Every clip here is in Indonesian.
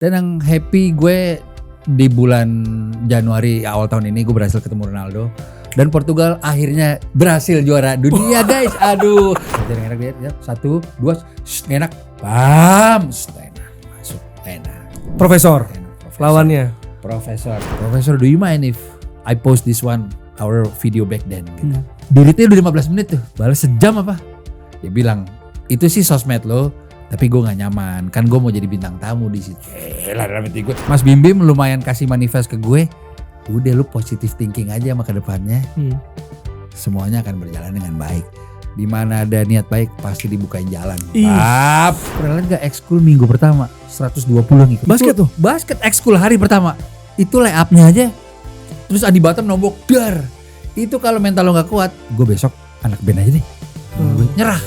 Dan yang happy gue di bulan Januari awal tahun ini gue berhasil ketemu Ronaldo. Dan Portugal akhirnya berhasil juara dunia guys. Aduh. Jadi enak lihat ya. 1, 2, enak. Bam. Enak. Masuk. Enak. Profesor. Lawannya. Profesor, do you mind if I post this one, our video back then? Gitu. Duritnya udah 15 menit tuh. Balas sejam apa? Dia bilang, itu sih sosmed lo. Tapi gue gak nyaman, kan gue mau jadi bintang tamu di situ. Ikut. Mas Bim Bim lumayan kasih manifest ke gue. Udah lu positive thinking aja sama ke depannya. Semuanya akan berjalan dengan baik. Dimana ada niat baik pasti dibukain jalan. Pernah lihat gak ekskul minggu pertama 120 ngikut. Basket tuh? Basket ekskul hari pertama. Itu lay up-nya aja. Terus Adi Batam nombok dar. Itu kalau mental lo gak kuat, gue besok anak band aja deh. Gue nyerah.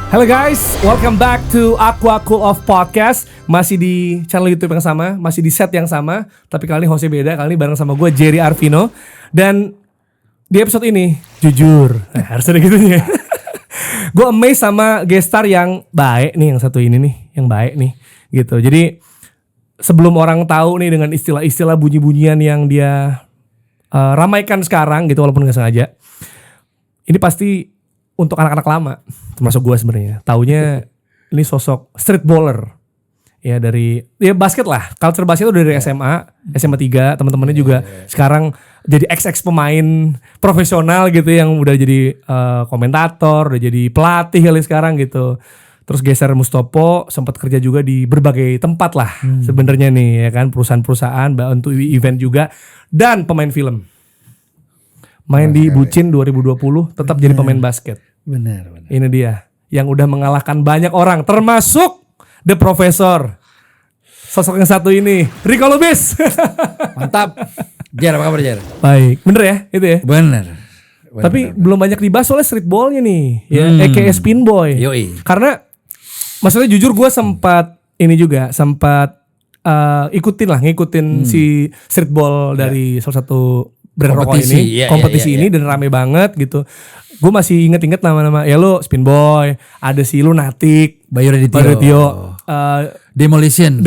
Halo guys, welcome back to Aqua Cool Off Podcast. Masih di channel YouTube yang sama, masih di set yang sama, tapi kali ini hostnya beda. Kali ini bareng sama gue Jerry Arvino. Dan di episode ini, jujur, harus ada gitu ya. Gue amazed sama guest star yang baik nih, yang satu ini nih, yang baik nih, gitu. Jadi sebelum orang tahu nih dengan istilah-istilah bunyi-bunyian yang dia ramaikan sekarang, gitu, walaupun nggak sengaja, ini pasti untuk anak-anak lama, termasuk gue sebenarnya. Taunya ini sosok street baller. Ya dari basket lah. Culture basket itu dari SMA 3, teman-temannya juga sekarang jadi ex pemain profesional gitu yang udah jadi komentator, udah jadi pelatih kali sekarang gitu. Terus geser Mustopo, sempat kerja juga di berbagai tempat lah sebenarnya nih ya kan, perusahaan-perusahaan untuk event juga dan pemain film. Main di Bucin 2020, tetap jadi pemain basket. Benar. Ini dia yang udah mengalahkan banyak orang, termasuk The Professor. Sosok yang satu ini, Rico Lubis. Mantap. Jar, apa kabar Jar? Baik, bener ya itu ya? Bener. Tapi belum banyak dibahas soalnya streetballnya nih, ya, aka Spin Boy. Yoi. Karena maksudnya jujur gue sempat ngikutin si streetball dari salah satu brand rokok ini, kompetisi ini dan rame banget gitu. Gue masih inget nama-nama ya lo Spin Boy, ada si Lunatic, Bayu Radityo, Demolition,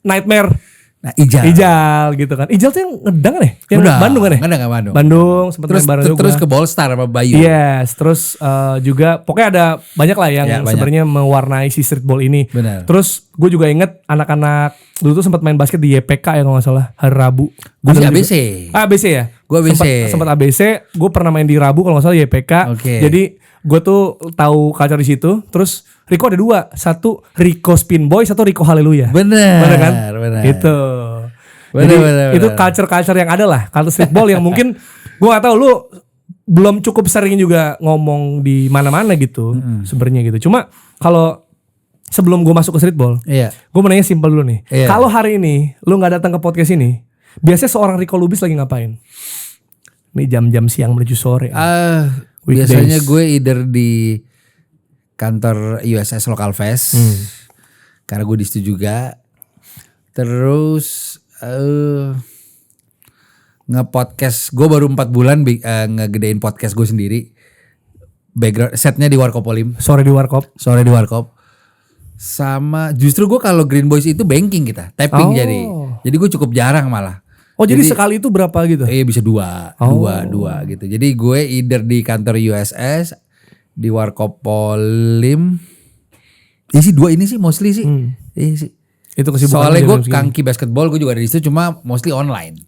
Nightmare, nah Ijal gitu kan. Ijal tuh yang ngedang kan ya? Yang udah, Bandung kan ya? Bandung. Bandung sempat main bareng juga. Terus ke Ballstar sama Bayu. Yes, terus juga pokoknya ada banyak lah yang sebenarnya mewarnai si streetball ini. Benar. Terus gue juga inget anak-anak dulu tuh sempat main basket di YPK ya kalau nggak salah, hari Rabu. Gue di ABC. ABC ya? Gue ABC. Sempat ABC, gue pernah main di Rabu kalau nggak salah YPK. Okay. Jadi gue tuh tahu culture di situ. Terus Rico ada 2, satu Rico Spin Boy, satu Rico Haleluya. Bener kan? Bener. Gitu. Bener. Itu culture yang ada lah, culture streetball yang mungkin gue nggak tahu lu belum cukup sering juga ngomong di mana-mana gitu sebenarnya gitu. Cuma kalau sebelum gue masuk ke streetball, gue mau nanya simpel dulu nih. Kalau hari ini lu nggak datang ke podcast ini, biasanya seorang Rico Lubis lagi ngapain? Ini jam-jam siang menuju sore. Biasanya gue either di kantor USS Local Fest, karena gue di situ juga. Terus nge-podcast, gue baru 4 bulan ngegedein podcast gue sendiri. Background setnya di Warkop Olim. Sore di Warkop. Sama justru gue kalau Green Boys itu banking kita, tapping jadi gue cukup jarang malah. Jadi sekali itu berapa gitu? Bisa dua gitu. Jadi gue either di kantor USS, di Warkop Olim. Sih 2 ini sih mostly sih. Sih. Itu kesibukan. Soalnya gue kangki basketball gue juga ada di situ, cuma mostly online.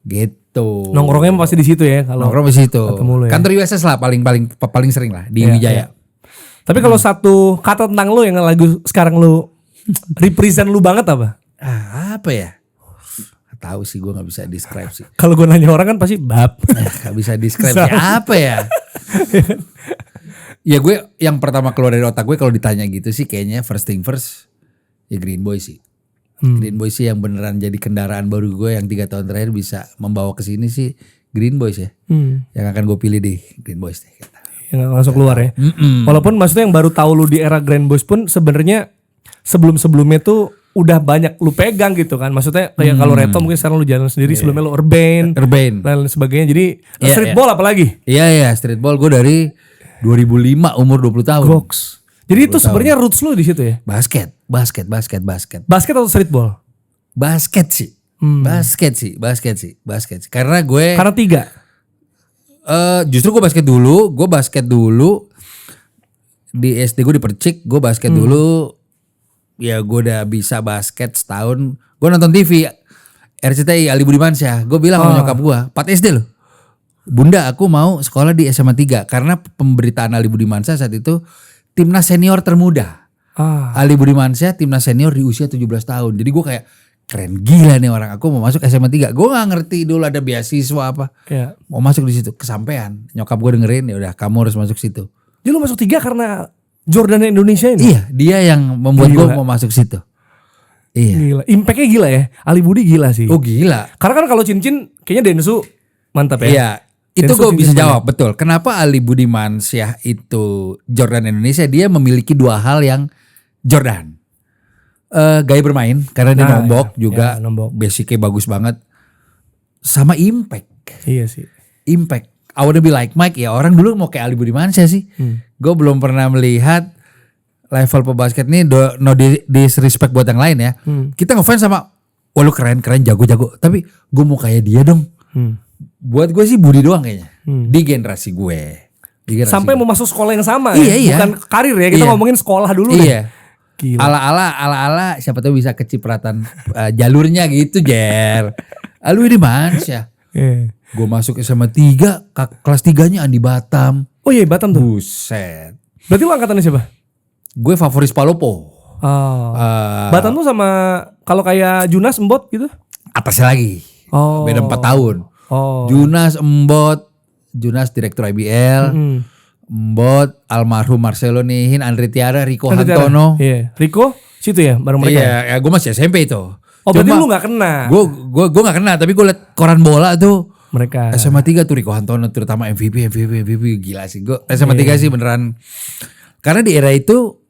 Gitu. Nongkrongnya pasti di situ ya kalau. Nongkrong di situ. Ya. Kantor USS lah paling sering lah di Wijaya. Tapi kalau satu kata tentang lu yang lagu sekarang lu represent lu banget apa? Apa ya? Tahu sih, gue nggak bisa describe sih. Kalau gue nanya orang kan pasti bab. Nggak bisa describe sih. Apa ya? Ya gue yang pertama keluar dari otak gue kalau ditanya gitu sih kayaknya first thing first ya Green Boy sih. Green Boy sih yang beneran jadi kendaraan baru gue yang 3 tahun terakhir bisa membawa ke sini sih Green Boys ya. Yang akan gue pilih di Green Boys deh. Yang langsung keluar ya. Walaupun maksudnya yang baru tahu lu di era Green Boys pun sebenarnya sebelumnya tuh udah banyak lu pegang gitu kan. Maksudnya kayak kalau Reto mungkin sekarang lu jalan sendiri, sebelumnya lu Urban dan lain sebagainya. Jadi streetball apalagi? Iya streetball gue dari 2005 umur 20 tahun. Goks. Jadi itu sebenarnya roots lu di situ ya? Basket. Basket atau streetball? Basket sih. Basket sih. Karena gue Karena 3. justru gue basket dulu. Di SD gue di Percik, gue basket dulu. Ya gue udah bisa basket setahun. Gue nonton TV RCTI Ali Budimansyah. Gue bilang sama nyokap gue, 4 SD loh. Bunda, aku mau sekolah di SMA 3 karena pemberitaan Ali Budimansyah saat itu timnas senior termuda. Ali Budimansyah timnas senior di usia 17 tahun. Jadi gue kayak keren gila nih orang, aku mau masuk SMA 3. Gue gak ngerti dulu ada beasiswa apa. Yeah. Mau masuk di situ, kesampean. Nyokap gue dengerin, ya udah kamu harus masuk situ. Jadi lu masuk 3 karena Jordan Indonesia ini? Iya, dia yang membuat gue mau masuk situ. Iya. Gila, impactnya gila ya. Ali Budi gila sih. Oh gila. Karena kan kalau cincin kayaknya Densu mantap ya. Iya. Itu gue bisa jawab betul. Kenapa Ali Budimansyah itu Jordan Indonesia? Dia memiliki 2 hal yang Jordan. Gaya bermain karena dia nombok juga, nombok. basicnya bagus banget. Sama impact. Iya sih. Impact. I wanna be like Mike, ya orang dulu mau kayak Ali Budimansyah sih. Gue belum pernah melihat level pebasket ini no disrespect buat yang lain ya. Kita ngefans sama, wah lu keren, jago-jago. Tapi gue mau kayak dia dong. Buat gue sih Budi doang kayaknya. Di generasi gue. Sampai mau masuk sekolah yang sama iya, ya? Iya. Bukan karir ya, kita ngomongin sekolah dulu deh. Iya. Gila. Ala-ala siapa tahu bisa kecipratan jalurnya gitu, Jer. Ali Budimansyah. Gue masuk SMA 3, kelas 3-nya Andi Batam. Oh iya, Batam tuh. Buset. Berarti lu angkatannya siapa? Gue favoris Palopo. Batam tuh sama kalau kayak Junas Embot gitu? Atasnya lagi. Beda 4 tahun. Junas direktur IBL. Embot, almarhum Marcelo Nihin, Andre Tiara, Rico Hantono. Iya. Rico situ ya bareng mereka. Iya, ya gue masih SMP itu. Oh, berarti lu gak kena? Gue gak kena, tapi gue liat koran bola tuh. Mereka. SMA 3 tuh Rico Hantono terutama MVP gila sih. Gue SMA 3 sih beneran. Karena di era itu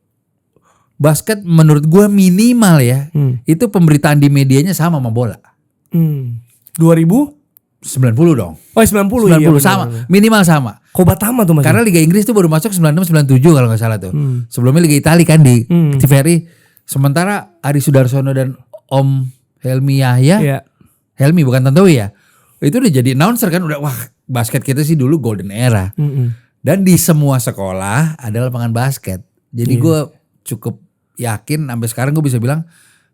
basket menurut gue minimal ya. Itu pemberitaan di medianya sama bola. 2000? 90 dong. Oh 90 iya. Sama. Minimal sama. Kobatama tuh masih. Karena Liga Inggris tuh baru masuk 96-97 kalau gak salah tuh. Sebelumnya Liga Italia kan di TVRI. Sementara Ari Sudarsono dan Om Helmi Yahya. Iya. Helmi bukan Tantowi ya. Itu udah jadi announcer kan. Udah wah basket kita sih dulu golden era. Dan di semua sekolah ada lapangan basket. Jadi gue cukup yakin sampai sekarang gue bisa bilang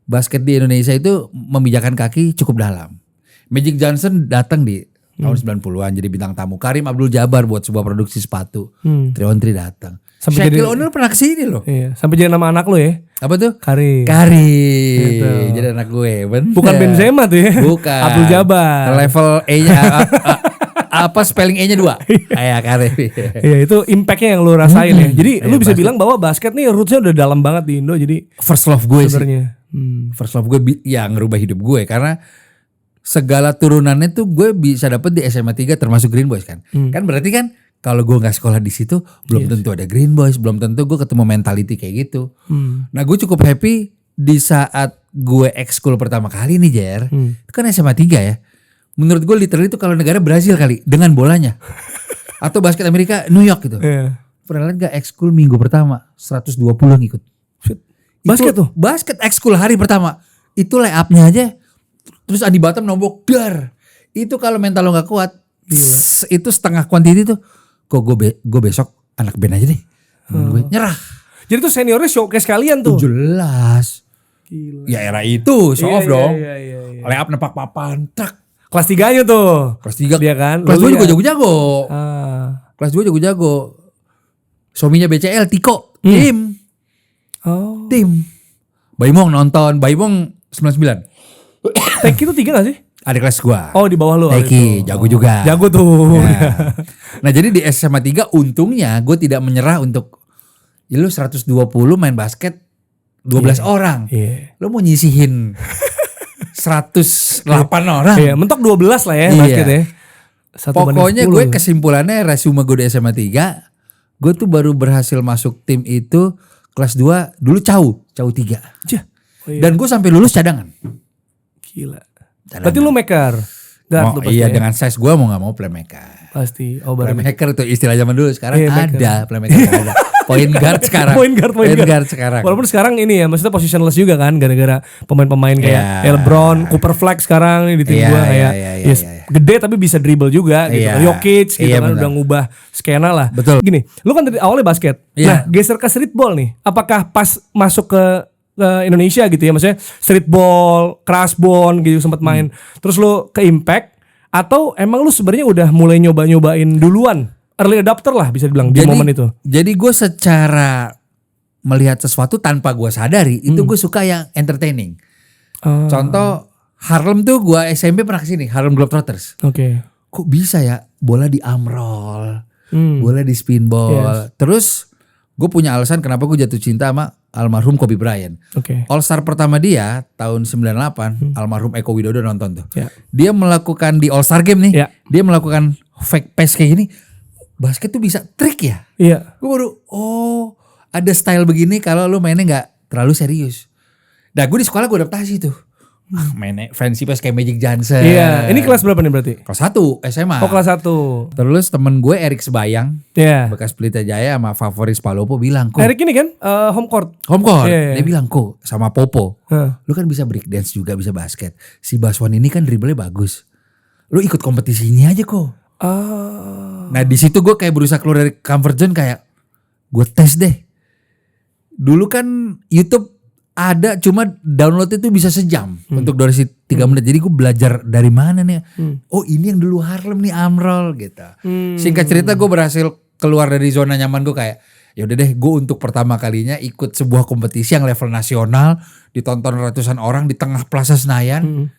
basket di Indonesia itu memijakan kaki cukup dalam. Magic Johnson datang di tahun 90-an jadi bintang tamu. Karim Abdul Jabbar buat sebuah produksi sepatu. Tri datang. Shaquille O'Neal pernah kesini loh. Iya, sampai jadi nama anak lo ya. Apa tuh? Karim. Gitu. Jadi anak gue. Bener. Bukan Benzema tuh ya. Bukan. Abdul Jabbar. Level E-nya apa spelling E-nya 2. Kayak Karim. Iya, itu impactnya yang lo rasain ya. Jadi lu bisa bilang bahwa basket nih rootsnya udah dalam banget di Indo. Jadi first love gue sebenarnya. First love gue yang ngerubah hidup gue karena segala turunannya tuh gue bisa dapet di SMA 3 termasuk Green Boys kan. Kan berarti kan kalau gue gak sekolah di situ belum tentu ada Green Boys, belum tentu gue ketemu mentality kayak gitu. Nah gue cukup happy di saat gue ekskul pertama kali nih Jer. Itu kan SMA 3 ya. Menurut gue literally itu kalau negara Brazil kali dengan bolanya. Atau basket Amerika New York gitu. Pernah lihat gak ekskul minggu pertama 120 yang ikut. Basket tuh? Basket ekskul hari pertama. Itu layupnya aja. Terus Andi Batam nombok dar. Itu kalau mental lo gak kuat. Itu setengah kuantiti tuh. Kok gue besok anak band aja deh. Gue nyerah. Jadi tuh seniornya showcase kalian tuh. Jelas. Gila. Ya era itu show off dong. Iya. Layup nepak papan. Trak. Kelas 3-nya tuh. Kelas 3. Dia kan. Kelas 2 juga jago-jago. Kelas 2 jago-jago. Suaminya BCL Tiko. Tim. Tim. Baimong nonton. Baimong 99. Teki itu 3 gak sih? Ada kelas gua. Oh di bawah lu. Teki jago juga. Jago tuh. Nah jadi di SMA 3 untungnya gue tidak menyerah untuk ya lu 120 main basket 12 orang. Lu mau nyisihin 108 orang. Iya, mentok 12 lah ya basket ya. Pokoknya gue kesimpulannya resume gue di SMA 3, gue tuh baru berhasil masuk tim itu kelas 2, dulu Cau 3. Dan gue sampai lulus cadangan. Gila. Berarti lu maker. Iya dengan size gue mau gak mau playmaker. Pasti. Oh, bareng. Playmaker itu istilah zaman dulu. Sekarang Iya, playmaker. ada playmaker nggak ada. Point guard sekarang. Point guard. Sekarang. Walaupun sekarang ini ya, maksudnya positionless juga kan, gara-gara pemain-pemain kayak Iya. LeBron, Cooper Flag sekarang nih di tim Iya, gua kayak iya, yes, iya. gede tapi bisa dribble juga gitu. Iya. Jokic gitu Iya, kan benar. udah ngubah skena lah. Betul. Gini, lu kan dari awalnya basket. Iya. Nah, geser ke streetball nih. Apakah pas masuk ke Indonesia gitu ya, maksudnya streetball, crushball gitu sempat main. Terus lu ke Impact atau emang lu sebenarnya udah mulai nyoba-nyobain duluan? Early adopter lah bisa dibilang di momen itu. Jadi gue secara melihat sesuatu tanpa gue sadari, itu gue suka yang entertaining. Contoh Harlem tuh gue SMP pernah kesini, Harlem Globetrotters. Oke. Kok bisa ya bola di armroll, bola di spinball. Yes. Terus gue punya alasan kenapa gue jatuh cinta sama almarhum Kobe Bryant. Oke. All Star pertama dia tahun 98, almarhum Eko Widodo nonton tuh. Ya. Dia melakukan di All Star Game nih, Ya. dia melakukan fake pass kayak gini. Basket tuh bisa trik ya? Iya. Gue baru, oh ada style begini kalau lu mainnya gak terlalu serius. Nah gue di sekolah gue adaptasi tuh. Mainnya fancy pass kayak Magic Johnson. Iya. Ini kelas berapa nih berarti? Kelas 1 SMA. Oh, kelas 1. Terus temen gue Erik Sebayang, Iya. bekas Pelita Jaya sama Favoris Palopo bilang, kok Erik ini kan home court. home court. Iya, iya. Dia bilang, kok sama Popo, Hah. lu kan bisa break dance juga, bisa basket. Si Baswan ini kan dribblenya bagus. Lu ikut kompetisinya aja kok. Nah di situ gue kayak berusaha keluar dari comfort zone, kayak gue tes deh. Dulu kan YouTube ada, cuma download itu bisa sejam untuk durasi 3 menit. Jadi gue belajar dari mana nih? Oh ini yang dulu Harlem nih, Amrol gitu. Singkat cerita gue berhasil keluar dari zona nyaman gue, kayak ya udah deh, gue untuk pertama kalinya ikut sebuah kompetisi yang level nasional, ditonton ratusan orang di tengah Plaza Senayan.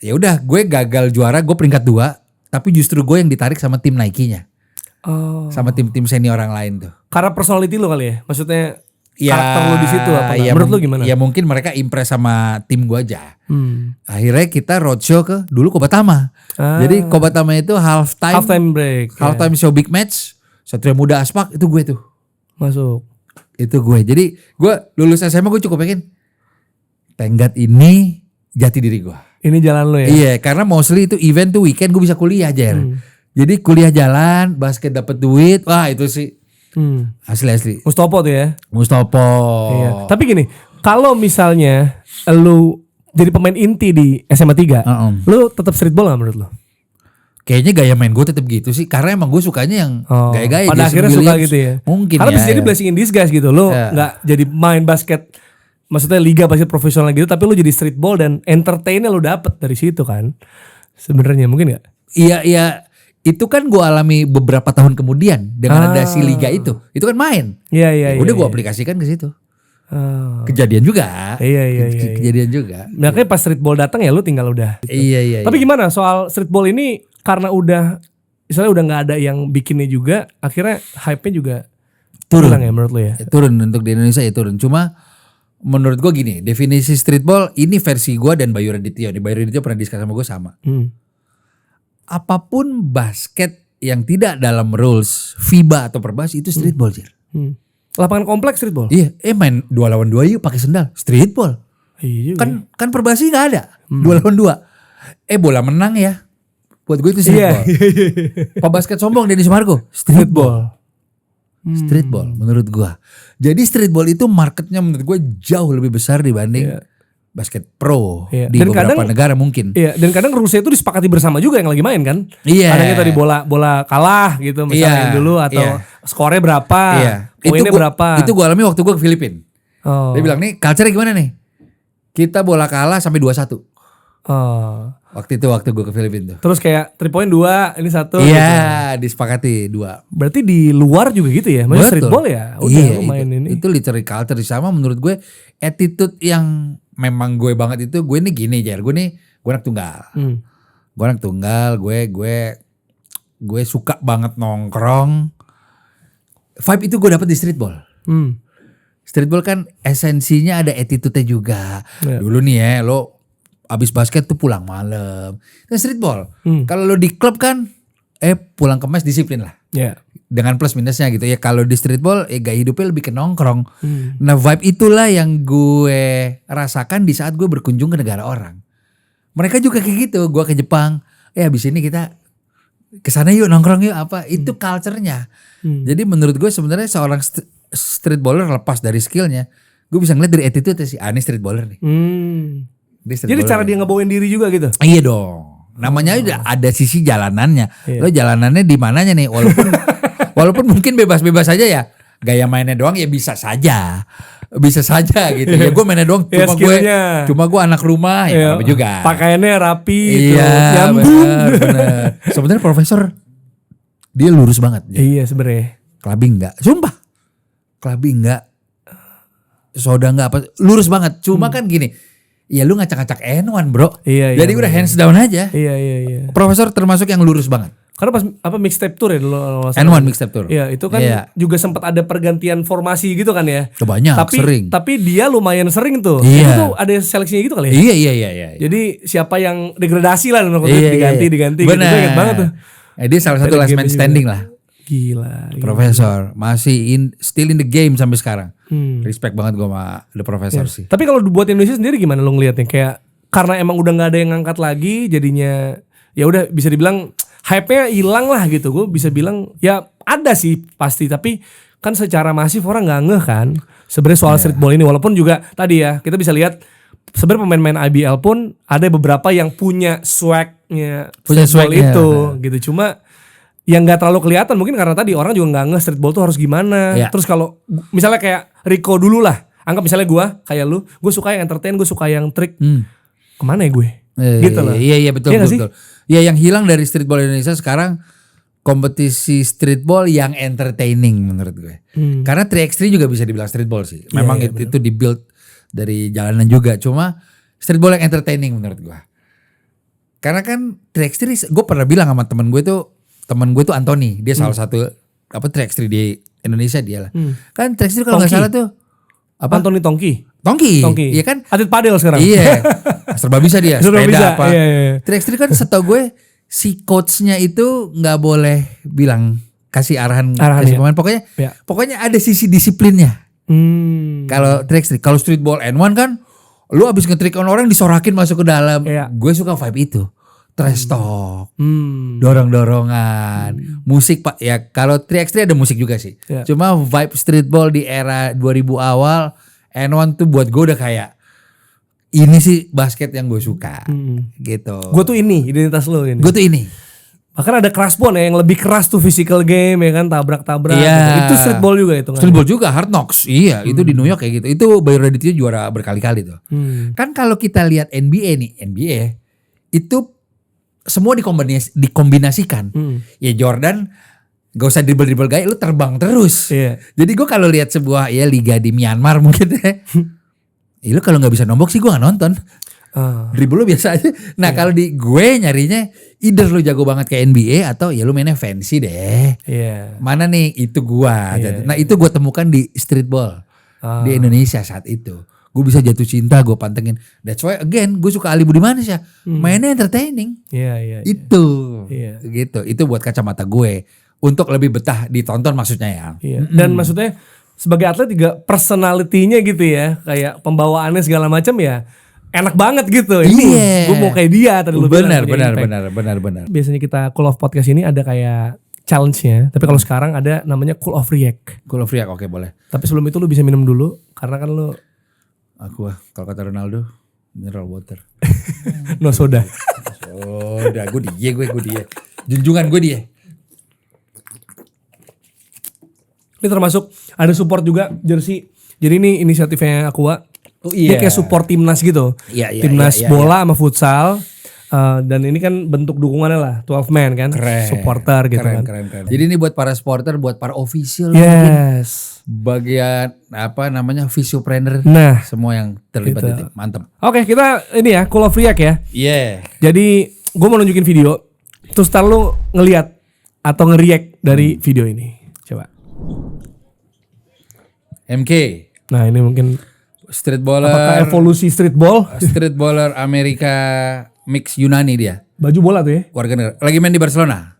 Ya udah, gue gagal juara, gue peringkat 2, tapi justru gue yang ditarik sama tim Nike-nya, Oh. sama tim-tim senior orang lain tuh. Karena personality lo kali ya? Maksudnya Ya, karakter lo di situ apa? ya Menurut lo gimana? Ya mungkin mereka impress sama tim gue aja. Hmm. Akhirnya kita roadshow ke dulu Kobatama. Jadi Kobatama itu Halftime break. halftime show big match, Satria Muda Aspak, itu gue tuh. Masuk. Itu gue. Jadi gue lulus SMA gue cukup pengen Tenggat ini jati diri gue. Ini jalan lo ya? Iya, karena mostly itu event tuh weekend gue bisa kuliah aja. Jadi kuliah jalan, basket dapat duit, wah itu sih asli. Mustopo tuh ya? Mustopo. Iya. Tapi gini, kalau misalnya lu jadi pemain inti di SMA 3, lu tetap streetball gak menurut lu? Kayaknya gaya main gue tetap gitu sih, karena emang gue sukanya yang gaya-gaya. Pada Jason akhirnya suka Williams. gitu ya? Mungkin karena ya. bisa jadi blessing in disguise gitu. Lu gak jadi main basket, maksudnya liga basket profesional gitu, tapi lu jadi streetball dan entertainnya lu dapet dari situ kan? Sebenarnya mungkin gak? Iya. Itu kan gue alami beberapa tahun kemudian dengan ada si liga itu kan main. Iya. Udah gue aplikasikan ke situ. Oh. Kejadian juga. Iya. Kejadian juga. Makanya pas streetball datang ya lu tinggal udah. Iya. Tapi gimana soal streetball ini, karena udah misalnya udah nggak ada yang bikinnya juga, akhirnya hype-nya juga turun ya menurut lu ya? Turun untuk di Indonesia ya turun. Cuma menurut gue gini, definisi streetball ini versi gue dan Bayu Radityo. Di Bayu Radityo pernah diskus sama gue sama. Apapun basket yang tidak dalam rules FIBA atau Perbas itu streetball, Jir. Lapangan kompleks streetball? Iya, main 2 lawan 2 yuk pakai sendal, streetball. Iya juga. Kan Perbasi nggak ada 2 lawan 2. Bola menang ya. Buat gue itu streetball. Pak basket sombong Denny Sumargo, streetball. Streetball menurut gue. Jadi streetball itu marketnya menurut gue jauh lebih besar dibanding basket pro di Dan beberapa negara mungkin. Iya, dan kadang rules itu disepakati bersama juga yang lagi main kan. Iya. Kadang kita di bola kalah gitu misalnya dulu atau skornya berapa, poinnya berapa. Itu gue alami waktu gue ke Filipina. Oh. Dia bilang nih, culture-nya gimana nih? Kita bola kalah sampai 2-1. Oh. Waktu gue ke Filipina tuh. Terus kayak 3 point 2, ini 1 Iya, disepakati 2. Berarti di luar juga gitu ya? Maksudnya streetball ya? Udah lu main ini. Itu literally culture sama menurut gue attitude yang memang gue banget itu. Gue nih gini Jar, gue anak tunggal. Gue anak tunggal, gue suka banget nongkrong. Vibe itu gue dapet di streetball. Streetball kan esensinya ada attitude-nya juga. Dulu nih ya, lo abis basket tuh pulang malam. Nah streetball, kalau lo di klub kan pulang ke mes disiplin lah. Dengan plus minusnya gitu ya. Kalau di streetball gaya hidupnya lebih ke nongkrong. Nah vibe itulah yang gue rasakan di saat gue berkunjung ke negara orang. Mereka juga kayak gitu. Gue ke Jepang, abis ini kita kesana yuk nongkrong yuk apa. Itu culture-nya. Jadi menurut gue sebenarnya seorang street baller lepas dari skillnya, gue bisa ngeliat dari attitude sih, ini street baller nih. Dia street Jadi baller cara dia ngebawain diri juga gitu. Iya dong. Namanya udah ada sisi jalanannya. Lo jalanannya di mananya nih? Walaupun mungkin bebas-bebas aja ya. Gaya mainnya doang ya bisa saja gitu. Ya gue mainnya doang cuma gue anak rumah ya apa juga. Pakaiannya rapi iya, bener. Sebenarnya Profesor dia lurus banget. Iya sebenarnya. Clubbing enggak. Sumpah. Clubbing enggak. Soda enggak apa. Lurus banget. Cuma kan gini. Ya lu ngacak-ngacak N1 bro. Iya, jadi udah hands down aja. Iya. Profesor termasuk yang lurus banget. Karena pas mixtape tour ya dulu. N1 mixtape tour. Iya itu kan juga sempat ada pergantian formasi gitu kan ya. Banyak, sering. Tapi dia lumayan sering tuh. Iya. Itu tuh ada seleksinya gitu kali ya. Iya. Jadi siapa yang degradasi lah diganti. Benar. Gitu, ingat banget tuh. Dia salah satu last man standing lah. Gila. Profesor masih still in the game sampai sekarang. Respect banget gue sama The Professor sih. Tapi kalau buat Indonesia sendiri gimana lo ngeliatnya? Kayak karena emang udah nggak ada yang ngangkat lagi, jadinya ya udah bisa dibilang hype-nya hilang lah gitu. Gue bisa bilang ya ada sih pasti, tapi kan secara masif orang nggak ngeh kan. Sebenarnya soal streetball ini, walaupun juga tadi ya kita bisa lihat sebenarnya pemain-pemain IBL pun ada beberapa yang punya swag-nya streetball itu gitu. Cuma yang nggak terlalu kelihatan mungkin karena tadi orang juga nggak nge streetball tuh harus gimana. Terus kalau misalnya kayak Rico dulu lah, anggap misalnya gue kayak lu, gue suka yang entertain, gue suka yang trik, kemana ya gue? Gitu loh. Iya betul. Ya yang hilang dari streetball Indonesia sekarang kompetisi streetball yang entertaining menurut gue. Karena 3x3 juga bisa dibilang streetball sih. Memang itu dibuild dari jalanan juga, cuma streetball yang entertaining menurut gue. Karena kan 3x3 gue pernah bilang sama temen gue tuh Anthony, dia salah satu 3x3 di Indonesia dia lah. Kan 3x3 kalau nggak salah tuh apa? Anthony Tongki. Iya kan? Atlet padel sekarang. Iya. Serba bisa dia, sepeda apa. Iya. 3x3 kan setahu gue si coachnya itu nggak boleh bilang kasih arahan kasih pemain. Pokoknya ada sisi disiplinnya. Kalau 3x3, kalau streetball N1 kan lu abis nge-trick on orang disorakin masuk ke dalam. Gue suka vibe itu. Trash talk, dorong-dorongan, musik pak ya. Kalau 3x3 ada musik juga sih. Cuma vibe streetball di era 2000 awal, N1 tuh buat gue udah kayak ini sih basket yang gue suka, gitu. Gue tuh ini identitas lo ini. Gue tuh ini. Bahkan ada crash ball ya yang lebih keras tuh physical game ya kan, tabrak-tabrak. Gitu. Itu streetball juga itu kan. Streetball juga, Hard Knocks. Iya, itu di New York kayak gitu. Itu Bayu Raditya juara berkali-kali tuh. Kan kalau kita lihat NBA nih, NBA itu semua dikombinasikan. Ya Jordan gak usah dribble gaya, lu terbang terus. Jadi gue kalau lihat sebuah ya liga di Myanmar mungkin ya lu kalau gak bisa nombok sih gue gak nonton. Dribble lu biasa aja. Nah kalau di gue nyarinya either lu jago banget kayak NBA atau ya lu mainnya fancy deh. Mana nih itu gue. Nah itu gue temukan di streetball di Indonesia saat itu. Gue bisa jatuh cinta, gue pantengin. That's why again gue suka Ali Budimanis ya. Mainnya entertaining. Itu. Gitu. Itu buat kacamata gue. Untuk lebih betah ditonton maksudnya ya. Dan maksudnya sebagai atlet juga personality-nya gitu ya. Kayak pembawaannya segala macam ya. Enak banget gitu. Ini gue mau kayak dia. Tadi lu benar. Biasanya kita Cool of Podcast ini ada kayak challenge-nya. Tapi kalau sekarang ada namanya Cool of React. Cool of React, oke boleh. Tapi sebelum itu lu bisa minum dulu. Karena kan lu Aqua, kalau kata Ronaldo, mineral water. No soda. Soda, gue dia. Junjungan gue dia. Ini termasuk ada support juga jersey. Jadi ini inisiatifnya Aqua. Ini kayak support timnas gitu. Timnas bola sama futsal. Dan ini kan bentuk dukungannya lah 12 man kan. Supporter gitu kan. Keren. Jadi ini buat para supporter, buat para official. Bagian apa namanya visiopreneur. Semua yang terlibat di tim. Mantap. Oke, kita ini ya Cool of React ya. Jadi gue mau nunjukin video. Terus ntar lu ngeliat atau nge-react dari video ini. Coba. MK. Nah ini mungkin streetballer. Apakah evolusi streetball? Streetballer Amerika mix Yunani dia. Baju bola tuh ya? Warga negara. Lagi main di Barcelona.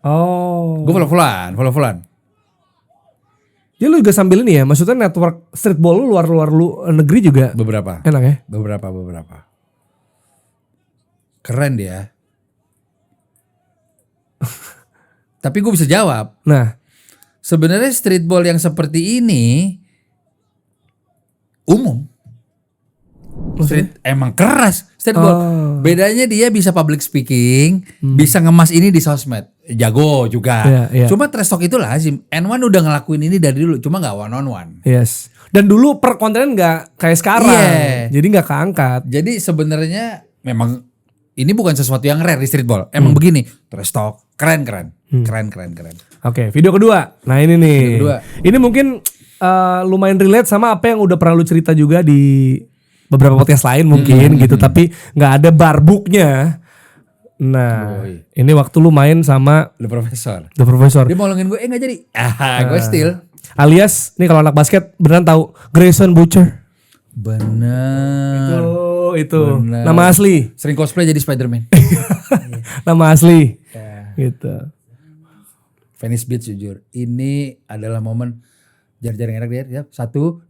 Gue follow-followan. Ya lu juga sambil ini ya, maksudnya network streetball lu luar negeri juga. Beberapa. Enak ya? Beberapa. Keren dia. Tapi gue bisa jawab. Nah, Sebenarnya streetball yang seperti ini umum. Emang keras streetball. Bedanya dia bisa public speaking, bisa ngemas ini di sosmed. Jago juga. Iya. Cuma trash talk itu lazim. N1 udah ngelakuin ini dari dulu, cuma nggak one on one. yes. Dan dulu per konten nggak kayak sekarang. Iya. Jadi nggak keangkat. Jadi sebenarnya memang ini bukan sesuatu yang rare di streetball. Emang begini, trash talk keren. Oke, video kedua. Nah ini nih. Video kedua. Ini mungkin lumayan relate sama apa yang udah pernah lu cerita juga di beberapa podcast lain mungkin gitu. Tapi nggak ada barbuknya. Nah, ini waktu lu main sama The Professor. The Professor. Dia mau ngolongin gue, nggak jadi. Gue steal. Alias, nih kalau anak basket beneran tahu Grayson Butcher. Bener. Itu Bener. nama asli. Sering cosplay jadi Spider-Man. Nama asli. Gitu. Venice Beach jujur. Ini adalah momen jar-jar yang enak dia. 1, 2,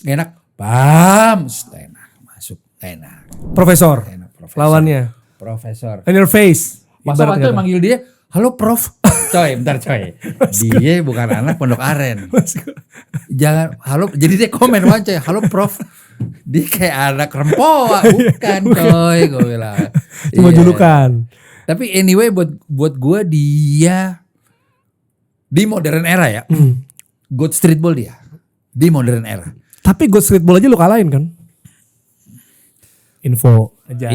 nggak enak. Bam. Enak. Masuk. Enak. Profesor. Enak. Profesor. Lawannya. Profesor. In your face. Masa Ibarat waktu kata. manggil dia, halo prof. Coy, bentar coy. Dia bukan anak Pondok Aren. Jangan, halo, jadi dia komen coy, halo prof. Dia kayak anak rempoa, bukan coy, gue bilang. Cuma Iya. julukan. Tapi anyway buat gue dia di modern era ya. God streetball dia. Di modern era. Tapi God Streetball aja lu kalahin kan? Info aja.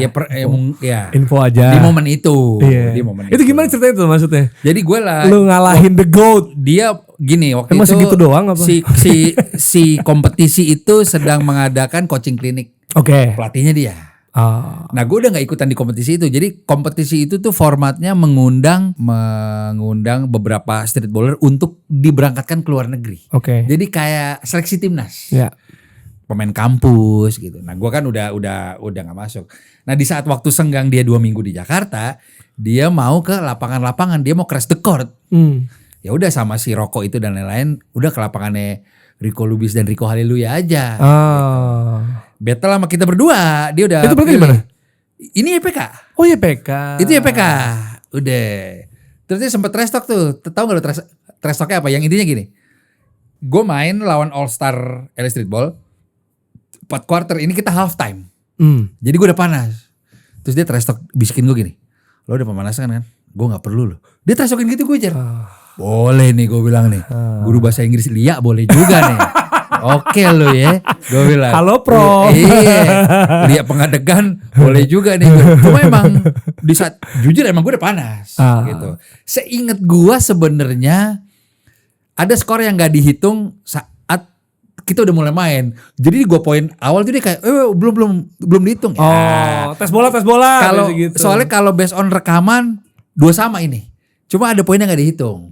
Info aja. Di momen itu. Iya. Di momen Itu gimana ceritanya tuh maksudnya? Jadi gue lah. Lu ngalahin the GOAT. Dia gini waktu Emang itu segitu doang apa? si kompetisi itu sedang mengadakan coaching klinik. Oke. Pelatihnya dia. Nah gue udah gak ikutan di kompetisi itu. Jadi kompetisi itu tuh formatnya mengundang beberapa streetballer untuk diberangkatkan ke luar negeri. Oke. Jadi kayak seleksi timnas. Ya. Pemain kampus gitu. Nah gue kan udah gak masuk. Nah di saat waktu senggang dia 2 minggu di Jakarta, dia mau ke lapangan-lapangan, dia mau crash the court. Ya udah sama si Roko itu dan lain-lain, udah ke lapangannya Rico Lubis dan Rico Haleluya aja. Battle sama kita berdua, dia udah. Itu berarti di mana? Ini YPK. Oh YPK. Itu YPK. Udah. Terus dia sempet trash talk tuh. Tahu gak lo trash talknya apa? Yang intinya gini. Gue main lawan All Star LA Streetball. 4 quarter ini kita half time. Jadi gue udah panas. Terus dia trash talk bisikin gue gini. Lo udah pemanasan kan? Gue gak perlu lo. Dia trash talkin gitu gue jar. Boleh nih gue bilang nih. Guru bahasa Inggris Lia boleh juga nih. Oke lo ya. Gue bilang. Halo Prof. Iya. Lia pengadegan boleh juga nih. Cuma emang di saat jujur emang gue udah panas. Gitu. Seinget gue sebenarnya ada skor yang gak dihitung saat kita udah mulai main. Jadi gue poin awal tuh dia kayak belum dihitung. Oh, tes bola. Kalau gitu. soalnya kalau based on rekaman 2 sama ini. Cuma ada poinnya nggak dihitung.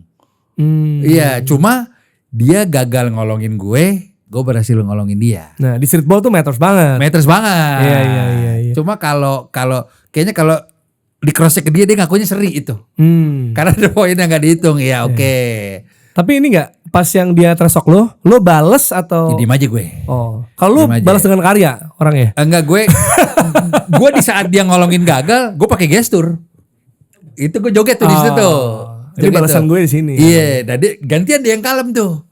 Iya, cuma dia gagal ngolongin gue berhasil ngolongin dia. Nah, di streetball tuh matters banget. Iya. Cuma kalau kayaknya kalau di cross check ke dia ngakunya seri itu. Karena ada poin yang nggak dihitung. Ya oke. Tapi ini nggak pas yang dia tersok lo bales atau? Diem aja gue. Oh, kalau lo Diem aja. balas dengan karya orangnya? Enggak gue di saat dia ngolongin gagal, gue pakai gestur. Itu gue joget tuh di situ tuh. Jadi balasan gue di sini. Iya, tadi gantian dia yang kalem tuh.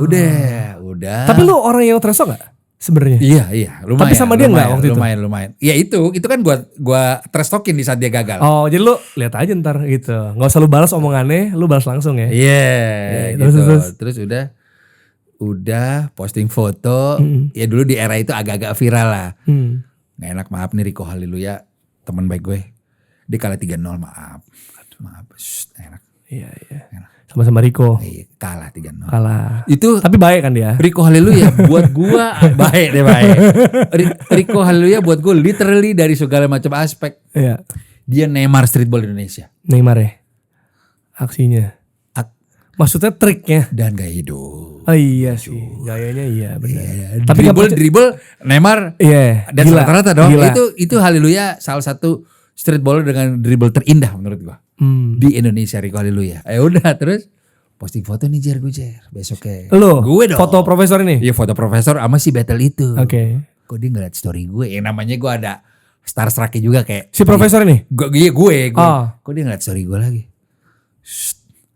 Udah. Tapi lu orang yang tersok gak sebenarnya? Iya, lumayan. Tapi sama dia enggak waktu itu? Lumayan. Ya itu kan gua trash talkin di saat dia gagal. Oh, jadi lu lihat aja ntar gitu. Enggak usah lu balas omongannya, lu balas langsung ya. Iya, gitu. Terus udah posting foto. Ya dulu di era itu agak-agak viral lah. Nggak enak, maaf nih Rico Haleluya, teman baik gue. Dia kalah 3-0, maaf. Enak. Iya. Sama-sama Rico. Kalah 3-0. Kalah. Itu tapi baik kan dia? Rico Haleluya buat gua baik. Rico Haleluya buat gua literally dari segala macam aspek. Iya. Dia Neymar streetball Indonesia. Neymar ya. Aksinya. Maksudnya triknya Dan gaya hidup. Oh iya sih. Gayanya iya benar. Tapi dribble Neymar. Iya. Dan rata-rata dong. Gila. Itu Haleluya salah satu streetballer dengan dribble terindah menurut gua. Di Indonesia Rico Haleluya. Udah terus posting foto nih gue besoknya. Lu? Gue dong. Foto profesor ini? Iya, foto profesor sama si battle itu. Oke. Kok dia ngeliat story gue? Yang namanya gue ada starstruck juga kayak. Si profesor ini? Gue. Oh. Kok dia ngeliat story gue lagi?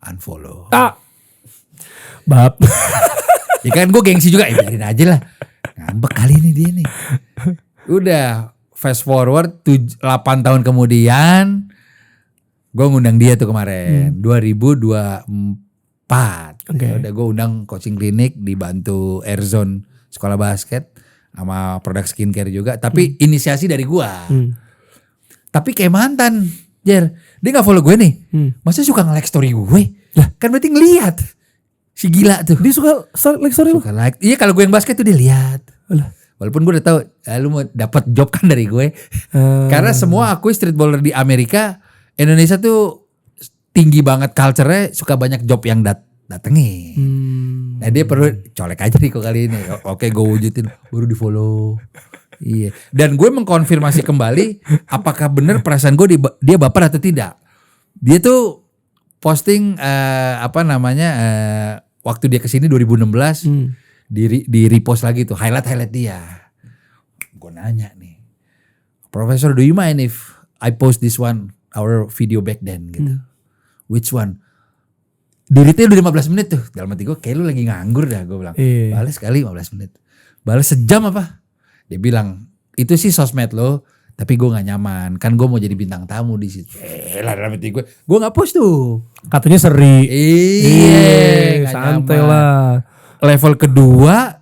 unfollow. Bab. Ya kan gue gengsi juga, biarin aja lah. Ngambek kali ini dia nih. Udah fast forward 8 tahun kemudian gue ngundang dia tuh kemarin 2024. Okay. Udah gue undang coaching klinik, dibantu Airzone sekolah basket sama produk skincare juga. Tapi inisiasi dari gue. Tapi kayak mantan, Jer, dia gak follow gue nih. Masa suka nge-like story gue? Lah kan berarti ngeliat. Si gila tuh. Dia suka like story lu? Suka like. Iya kalau gue yang basket tuh dia lihat. Walaupun gue udah tahu, lu mau dapat job kan dari gue. Karena semua aku streetballer di Amerika, Indonesia tuh tinggi banget culture-nya, suka banyak job yang datengin. Nah dia perlu colek aja nih kok kali ini. Oke gue wujudin, baru di follow. Iya. Dan gue mengkonfirmasi kembali apakah benar perasaan gue dia baper atau tidak. Dia tuh posting waktu dia kesini 2016 di repost lagi tuh highlight dia. Gue nanya nih, Professor, do you mind if I post this one our video back then gitu? Which one? Duritnya udah 15 menit tuh. Dalam hati gue kayak lu lagi nganggur dah, gue bilang. Balas sekali 15 menit. Balas sejam apa? Dia bilang itu sih sosmed lo, tapi gue nggak nyaman. Kan gue mau jadi bintang tamu di situ. Lah dalam hati gue nggak post tuh. Katanya seri. Iya, santai lah. Level kedua,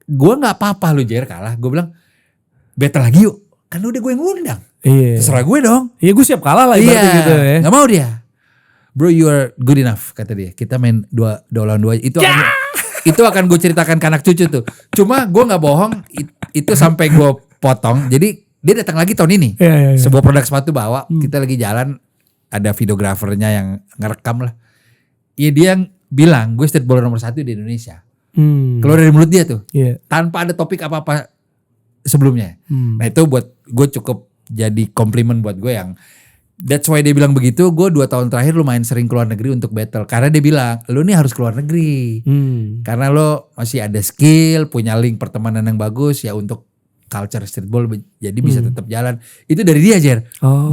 gue nggak apa-apa lu Jer kalah. Gue bilang battle lagi yuk. Kan udah gue yang ngundang. Iya. Terserah gue dong. Iya gue siap kalah lah ibaratnya gitu ya. Gak mau dia. Bro you are good enough kata dia. Kita main 2 lawan 2. Itu akan gue ceritakan ke anak cucu tuh. Cuma gue nggak bohong. Itu sampai gue potong. Jadi dia datang lagi tahun ini. Iya. Sebuah produk sepatu bawa. Kita lagi jalan. Ada videografernya yang ngerekam lah. Iya dia yang bilang gue streetballer nomor 1 di Indonesia. Keluar dari mulut dia tuh. Tanpa ada topik apa-apa sebelumnya. Nah itu buat gue cukup jadi komplimen buat gue yang that's why dia bilang begitu. Gue 2 tahun terakhir lumayan sering keluar negeri untuk battle. Karena dia bilang lu nih harus keluar negeri. Karena lo masih ada skill, punya link pertemanan yang bagus ya untuk culture streetball. Jadi bisa tetap jalan. Itu dari dia Jer.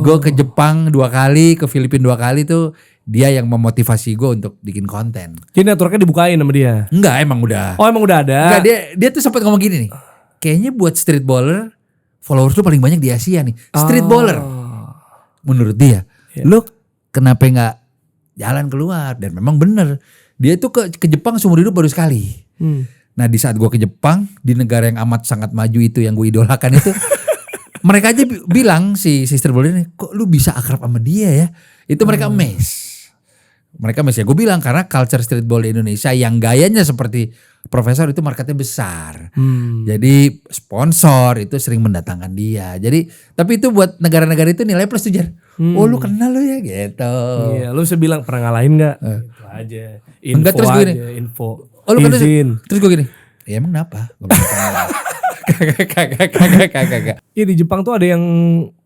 Gue ke Jepang 2 kali, ke Filipina 2 kali tuh. Dia yang memotivasi gue untuk bikin konten. Jadi networknya dibukain sama dia? Enggak, emang udah. Oh emang udah ada? Enggak, dia tuh sempat ngomong gini nih. Kayaknya buat streetballer, followers lu paling banyak di Asia nih. Streetballer. Menurut dia. Lu kenapa gak jalan keluar? Dan memang bener. Dia tuh ke Jepang seumur hidup baru sekali. Nah di saat gue ke Jepang, di negara yang amat sangat maju itu yang gue idolakan itu. Mereka aja bilang si streetballer ini, kok lu bisa akrab sama dia ya? Itu mereka amazed. Mereka masih gue bilang karena culture streetball di Indonesia yang gayanya seperti Profesor itu marketnya besar. Jadi sponsor itu sering mendatangkan dia. Jadi tapi itu buat negara-negara itu nilai plus tuh Jar. Oh lu kenal lu ya gitu. Iya, lu bisa bilang pernah ngalahin enggak? Gitu aja. Info enggak, terus gue aja, gini, info. Oh lu kan terus gue gini. Ya emang kenapa? Kagak. Iya di Jepang tuh ada yang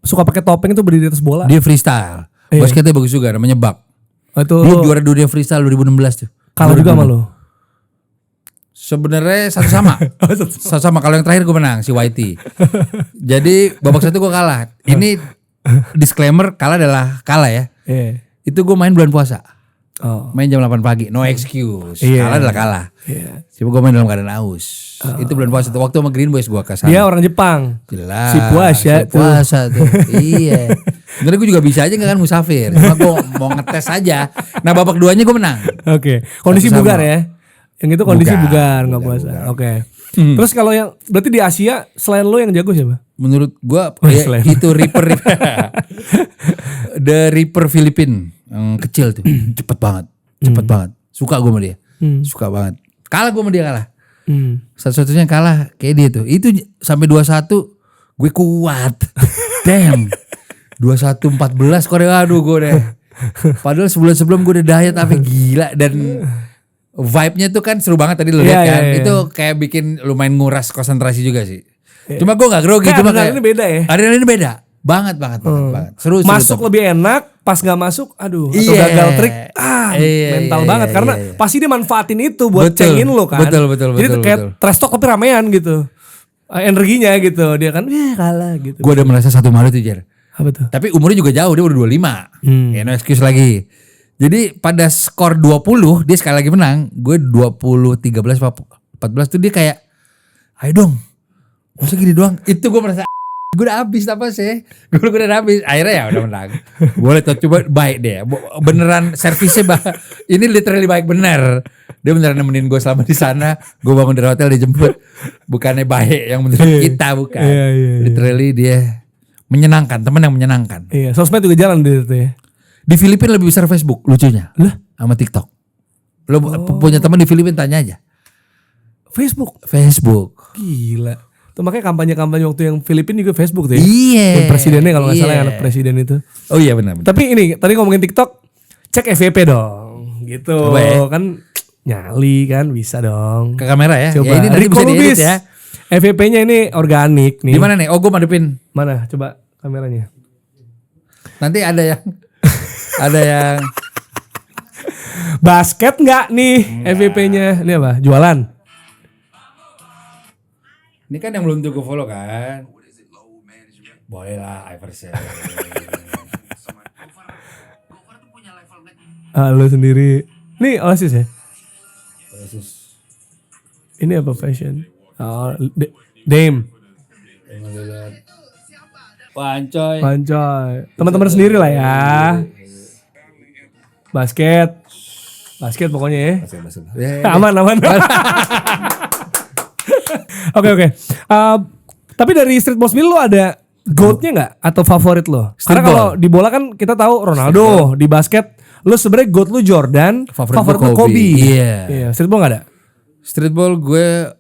suka pakai topeng itu berdiri di atas bola. Dia freestyle. Basketnya bagus juga namanya Bak. Itu dia juara dunia freestyle 2016 tuh. Kalah juga sama lo. Sebenarnya sama kalau yang terakhir gue menang si YT. Jadi babak 1 gue kalah. Ini disclaimer kalah adalah kalah ya. Itu gue main bulan puasa. Main jam 8 pagi, no excuse. Kalah adalah kalah. Coba gue main dalam keadaan aus. Itu bulan puasa tuh waktu sama Green Boys gue kesana. Dia orang Jepang. Jelas. Si puasa tuh. Iya. Sebenarnya gue juga bisa aja kan musafir. Cuma gue mau ngetes aja. Nah babak 2-nya gue menang. Oke. Kondisi bugar ya. Yang itu kondisi bugar nggak puasa. Oke. Terus kalau yang berarti di Asia selain lo yang jago siapa? Menurut gue ya, itu Reaper. The Reaper Filipin yang kecil tuh. Cepet banget. Suka gue sama dia. Suka banget. Kalah gue sama dia kalah. Satu-satunya kalah kayak dia tuh. Itu sampai 21 gue kuat. Damn. 21-14 Korea aduh gue deh. Padahal sebulan sebelum gue udah diet tapi gila dan vibe-nya tuh kan seru banget tadi lo lihat kan. Itu kayak bikin lumayan nguras konsentrasi juga sih. Cuma gue gak grogi. Cuma kayak ini beda ya. Adrenalin beda. Banget. Seru. Masuk lebih enak, pas gak masuk aduh atau gagal trik. Mental banget karena pasti dia manfaatin itu buat cengin lo kan. Betul. Jadi kayak trash talk tapi ramean gitu. Energinya gitu. Dia kan kalah gitu. Gue udah merasa satu malu tuh Jer. Apa tuh? Tapi umurnya juga jauh, dia udah 25. Ya no excuse lagi. Jadi pada skor 20 dia sekali lagi menang, gue 20-13 14 tuh dia kayak ayo dong. Masa gini doang? Itu gue merasa gue udah habis apa sih? Gue udah habis. Akhirnya ya udah menang. Boleh tuh coba baik deh. Beneran servisnya ini literally baik bener. Dia beneran nemenin gue selama di sana. Gue bangun dari hotel dijemput. Bukannya baik yang menurut kita bukan. Literally dia menyenangkan, teman yang menyenangkan. Iya, sosmed juga jalan di situ ya. Di Filipina lebih besar Facebook lucunya. Lah sama TikTok. Lo punya teman di Filipina tanya aja. Facebook. Gila. Tuh makanya kampanye-kampanye waktu yang Filipina juga Facebook tuh ya. Iya. Yang presidennya kalau nggak salah yang anak presiden itu. Oh iya benar. Tapi ini tadi ngomongin TikTok, cek FYP dong. Gitu. Coba ya. Kan nyali kan bisa dong. Ke kamera ya. Coba. Ya, ini nanti bisa diedit ya. FYP-nya ini organik nih. Di mana nih? Oh gue madepin. Mana? Coba kameranya. Nanti ada yang basket nggak nih FYP-nya? Ini apa? Jualan. Ini kan yang belum tuh gue follow kan. Boleh lah Iverson. Lo sendiri. Nih Oasis ya? Ini apa fashion? Oh, Dame. Pancoy. Teman-teman sendiri lah ya. Basket pokoknya ya. Aman. Oke. Tapi dari Streetball sendiri lo ada GOAT-nya nggak atau favorit lo? Karena kalau di bola kan kita tahu Ronaldo, di basket lo sebenarnya GOAT lo Jordan, favorit lo Kobe. Iya. Streetball nggak ada? Streetball gue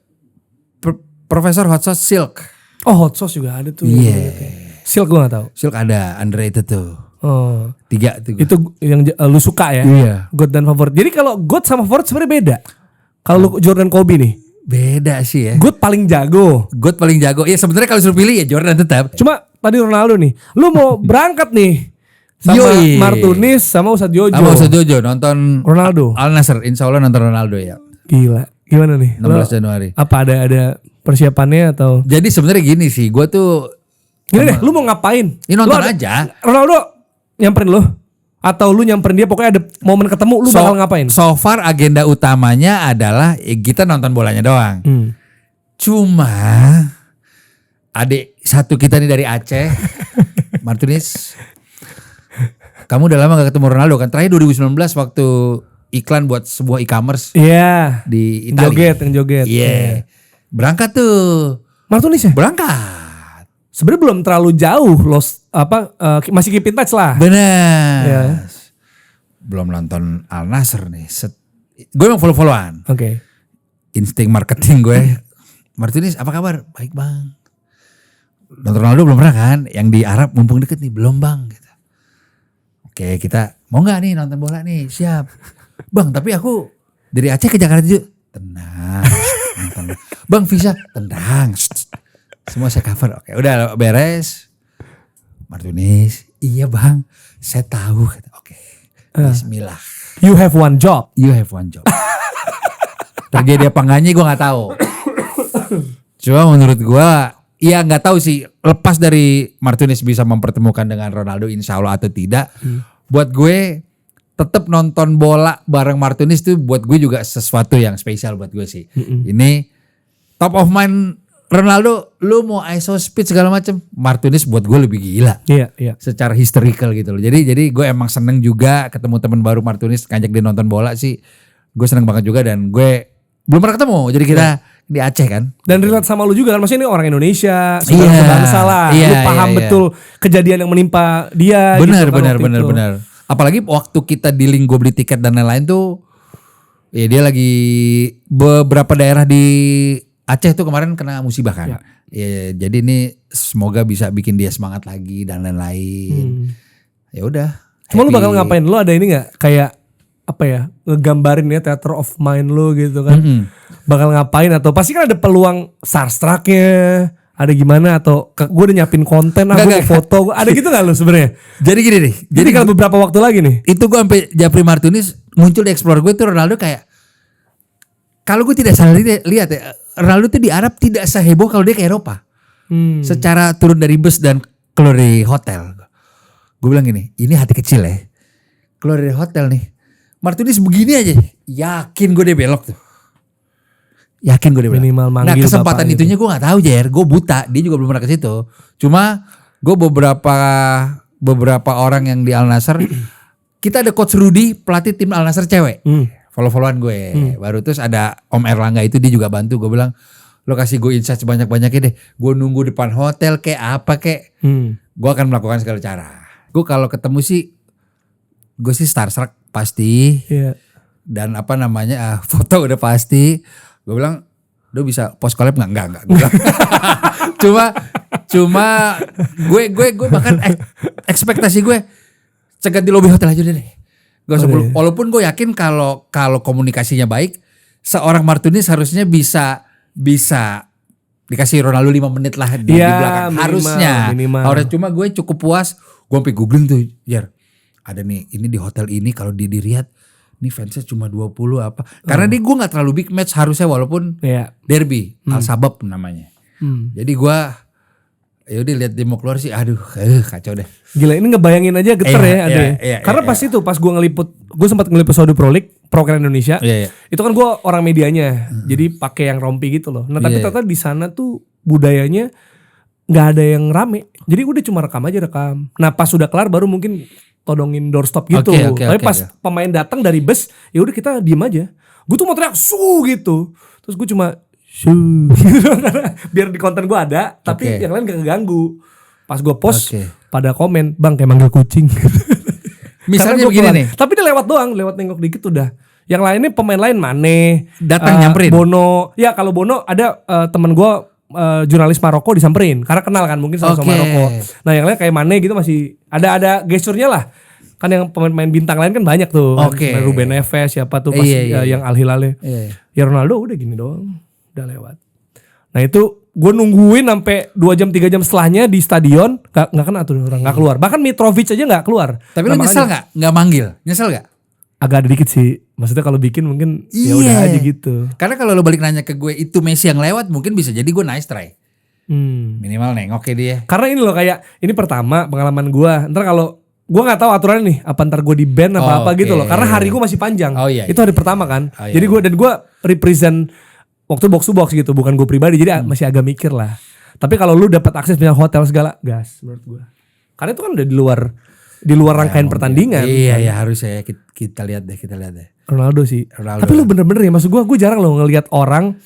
Profesor Hot Sauce Silk. Oh Hot Sauce juga ada tuh. Iya. Silk gue nggak tahu. Silk ada, underrated tuh. Oh. 3 tuh. Itu yang lu suka ya? Iya. GOAT dan favorit. Jadi kalau GOAT sama favorit sebenarnya beda. Kalau lu Jordan Kobe nih. Beda sih ya. GOAT paling jago. Iya sebenarnya kalau suruh pilih ya Jordan tetap. Cuma tadi Ronaldo nih. Lu mau berangkat nih sama Martunis sama Ustadz Jojo. Nonton Ronaldo. Al Nassr. Insya Allah nonton Ronaldo ya. Gila. Gimana nih? 16 Januari. Apa ada persiapannya atau? Jadi sebenarnya gini sih. Gue tuh. Gini deh. Lu mau ngapain? Ini nonton aja. Ronaldo nyamperin lu? Atau lu nyamperin dia pokoknya ada momen ketemu lu bakal ngapain? So far agenda utamanya adalah kita nonton bolanya doang. Cuma adik satu kita nih dari Aceh, Martunis. Kamu udah lama gak ketemu Ronaldo kan? Terakhir 2019 waktu iklan buat sebuah e-commerce. Iya. Di Italia. Yang joget. Iya. Berangkat tuh. Martunis ya? Berangkat. Sebenarnya belum terlalu jauh masih keep in touch lah. Bener. Ya. Belum nonton Al Nassr nih. Gue emang follow-followan. Oke. Insting marketing gue. Martinez apa kabar? Baik bang. Nonton Ronaldo belum pernah kan? Yang di Arab mumpung deket nih. Belum bang. Gitu. Oke kita mau gak nih nonton bola nih? Siap. Bang tapi aku dari Aceh ke Jakarta juga. Tenang. Bang visa? Tenang. Semua saya cover. Oke udah beres. Martinez. Iya bang. Saya tahu. Oke. Bismillah. You have one job. Tragedi apa enggaknya gue gak tahu. Cuma menurut gue. Ya gak tahu sih. Lepas dari Martinez bisa mempertemukan dengan Ronaldo insya Allah atau tidak. Buat gue. Tetap nonton bola bareng Martinez tuh. Buat gue juga sesuatu yang spesial buat gue sih. Ini. Top of mind. Ronaldo, lu mau ISO speed segala macam, Martinez buat gue lebih gila. Iya. Secara historical gitu loh. Jadi gue emang seneng juga ketemu teman baru Martinez, ngajak dia nonton bola sih. Gue seneng banget juga dan gue belum pernah ketemu. Jadi kita di Aceh kan. Dan relate sama lu juga kan, maksudnya ini orang Indonesia, saudara sebangsa lah. Lu paham betul kejadian yang menimpa dia. Benar. Apalagi waktu kita dealing gue beli tiket dan lain-lain tuh, ya dia lagi beberapa daerah di Aceh tuh kemarin kena musibah kan. Ya, jadi ini semoga bisa bikin dia semangat lagi dan lain-lain. Ya udah. Cuma lu bakal ngapain? Lu ada ini nggak kayak apa ya, ngegambarin ya theater of mind lu gitu kan? Bakal ngapain atau pasti kan ada peluang starstrucknya, ada gimana atau gue udah nyiapin konten, aku mau foto, ada gitu nggak lu sebenarnya? Jadi gini nih. Jadi kalau beberapa waktu lagi nih, itu gue sampai Japri Martinez muncul di explore gue tuh Ronaldo kayak. Kalau gue tidak salah lihat ya, Ronaldo tuh di Arab tidak seheboh kalau dia ke Eropa. Secara turun dari bus dan keluar dari hotel. Gue bilang gini, ini hati kecil ya. keluar dari hotel nih, Martinez begini aja, yakin gue dia belok tuh. Yakin gue dia belok. Minimal manggil. Nah kesempatan bapak itunya gue nggak tahu Jer, gue buta, dia juga belum pernah ke situ. Cuma gue beberapa orang yang di Al Nassr, kita ada coach Rudy, pelatih tim Al Nassr cewek, follow-followan gue. Baru terus ada Om Erlangga itu dia juga bantu. Gue bilang, lo kasih gue insight sebanyak-banyaknya deh. Gue nunggu depan hotel kayak apa kayak. Gue akan melakukan segala cara. Gue kalau ketemu sih, gue sih starstruck pasti. Iya. Dan apa namanya, foto udah pasti. Gue bilang, lo bisa post collab nggak? Enggak. cuma gue bahkan ekspektasi gue cegat di lobi hotel aja deh. Walaupun gue yakin kalau komunikasinya baik, seorang Martinez harusnya bisa dikasih Ronaldo 5 menit lah di belakang. Minimal. Harusnya cuma gue cukup puas. Gue sampai googling tuh, Jar. Ada nih, ini di hotel ini kalau di Riyadh, ini fansnya cuma 20 apa. Karena gue gak terlalu big match harusnya walaupun derby. Al-Sabab namanya. Jadi gue yaudah lihat dia mau keluar sih, aduh kacau deh. Gila ini ngebayangin aja geter Karena pas itu pas gue sempat ngeliput Saudi Pro League, program Indonesia. Itu kan gue orang medianya, jadi pakai yang rompi gitu loh. Nah tapi ternyata di sana tuh budayanya nggak ada yang rame, jadi udah cuma rekam. Nah pas sudah kelar baru mungkin todongin doorstop gitu. Tapi pas pemain datang dari bus, ya udah kita diem aja. Gue tuh mau teriak su gitu, terus gue cuma biar di konten gue ada, tapi yang lain gak keganggu. Pas gue post pada komen, bang kayak manggil kucing. Misalnya begini nih, tapi dia lewat doang, lewat nengok dikit udah. Yang lainnya pemain lain Mane datang nyamperin. Bono, ya kalau Bono ada temen gue jurnalis Maroko disamperin karena kenal kan mungkin sama Maroko. Nah yang lain kayak Mane gitu masih ada gesturnya lah. Kan yang pemain bintang lain kan banyak tuh. Ruben Neves siapa tuh pas yang Al Hilalnya. Ya Ronaldo udah gini doang. Udah lewat. Nah itu gue nungguin sampai 2 jam 3 jam setelahnya di stadion nggak kena tuh orang, nggak keluar. Bahkan Mitrovic aja nggak keluar. Tapi lu nyesel nggak manggil? Nyesel nggak? Agak ada dikit sih. Maksudnya kalau bikin mungkin ya udah aja gitu. Karena kalau lu balik nanya ke gue itu Messi yang lewat, mungkin bisa jadi gue nice try. Minimal nengok ya dia. Karena ini loh kayak ini pertama pengalaman gue. Ntar kalau gue nggak tahu aturan nih, apa ntar gue di ban apa gitu loh. Karena hari gue masih panjang. Itu hari pertama kan. Jadi gue represent waktu box to box gitu, bukan gue pribadi, jadi masih agak mikir lah. Tapi kalau lu dapat akses punya hotel segala, gas menurut gue. Karena itu kan udah di luar rangkaian pertandingan. Iya harusnya kita lihat deh. Ronaldo sih. Tapi lu bener-bener ya, maksud gue jarang loh ngelihat orang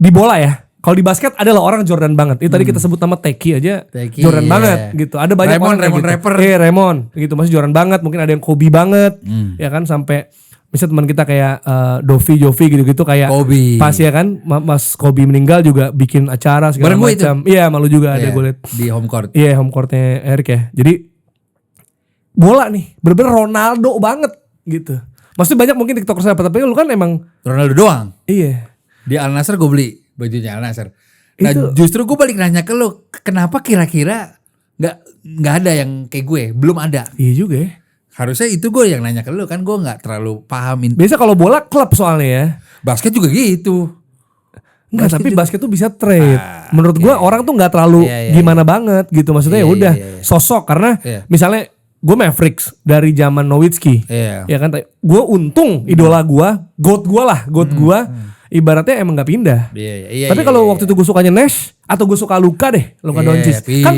di bola ya. Kalau di basket adalah orang Jordan banget. Itu tadi kita sebut nama Teki aja, Jordan banget gitu. Ada banyak orang Raymond gitu. rapper. Raymond gitu, masih Jordan banget. Mungkin ada yang Kobe banget, ya kan sampai. Misalnya teman kita kayak Jovi gitu-gitu kayak Kobe. Pas ya kan Mas Kobe meninggal juga bikin acara segala macam. Iya malu juga ada gue liat di home court. Iya home courtnya Eric ya. Jadi bola nih bener-bener Ronaldo banget gitu. Maksudnya banyak mungkin tiktokers apa, tapi lu kan emang Ronaldo doang. Iya. Di Al Nassr gue beli bajunya Al Nassr. Nah justru gue balik nanya ke lu, kenapa kira-kira nggak ada yang kayak gue? Belum ada. Iya juga ya. Harusnya itu gue yang nanya ke lu, kan gue gak terlalu pahamin. Biasa kalau bola klub soalnya ya. Basket juga gitu. Enggak, tapi basket tuh bisa trade. Menurut gue orang tuh gak terlalu gimana banget gitu. Maksudnya ya udah sosok. Karena misalnya gue Mavericks dari zaman Nowitzki. Ya kan, gue untung idola gue, GOAT gue ibaratnya emang gak pindah. Tapi kalau waktu itu gue sukanya Nash atau gue suka Luka Doncic kan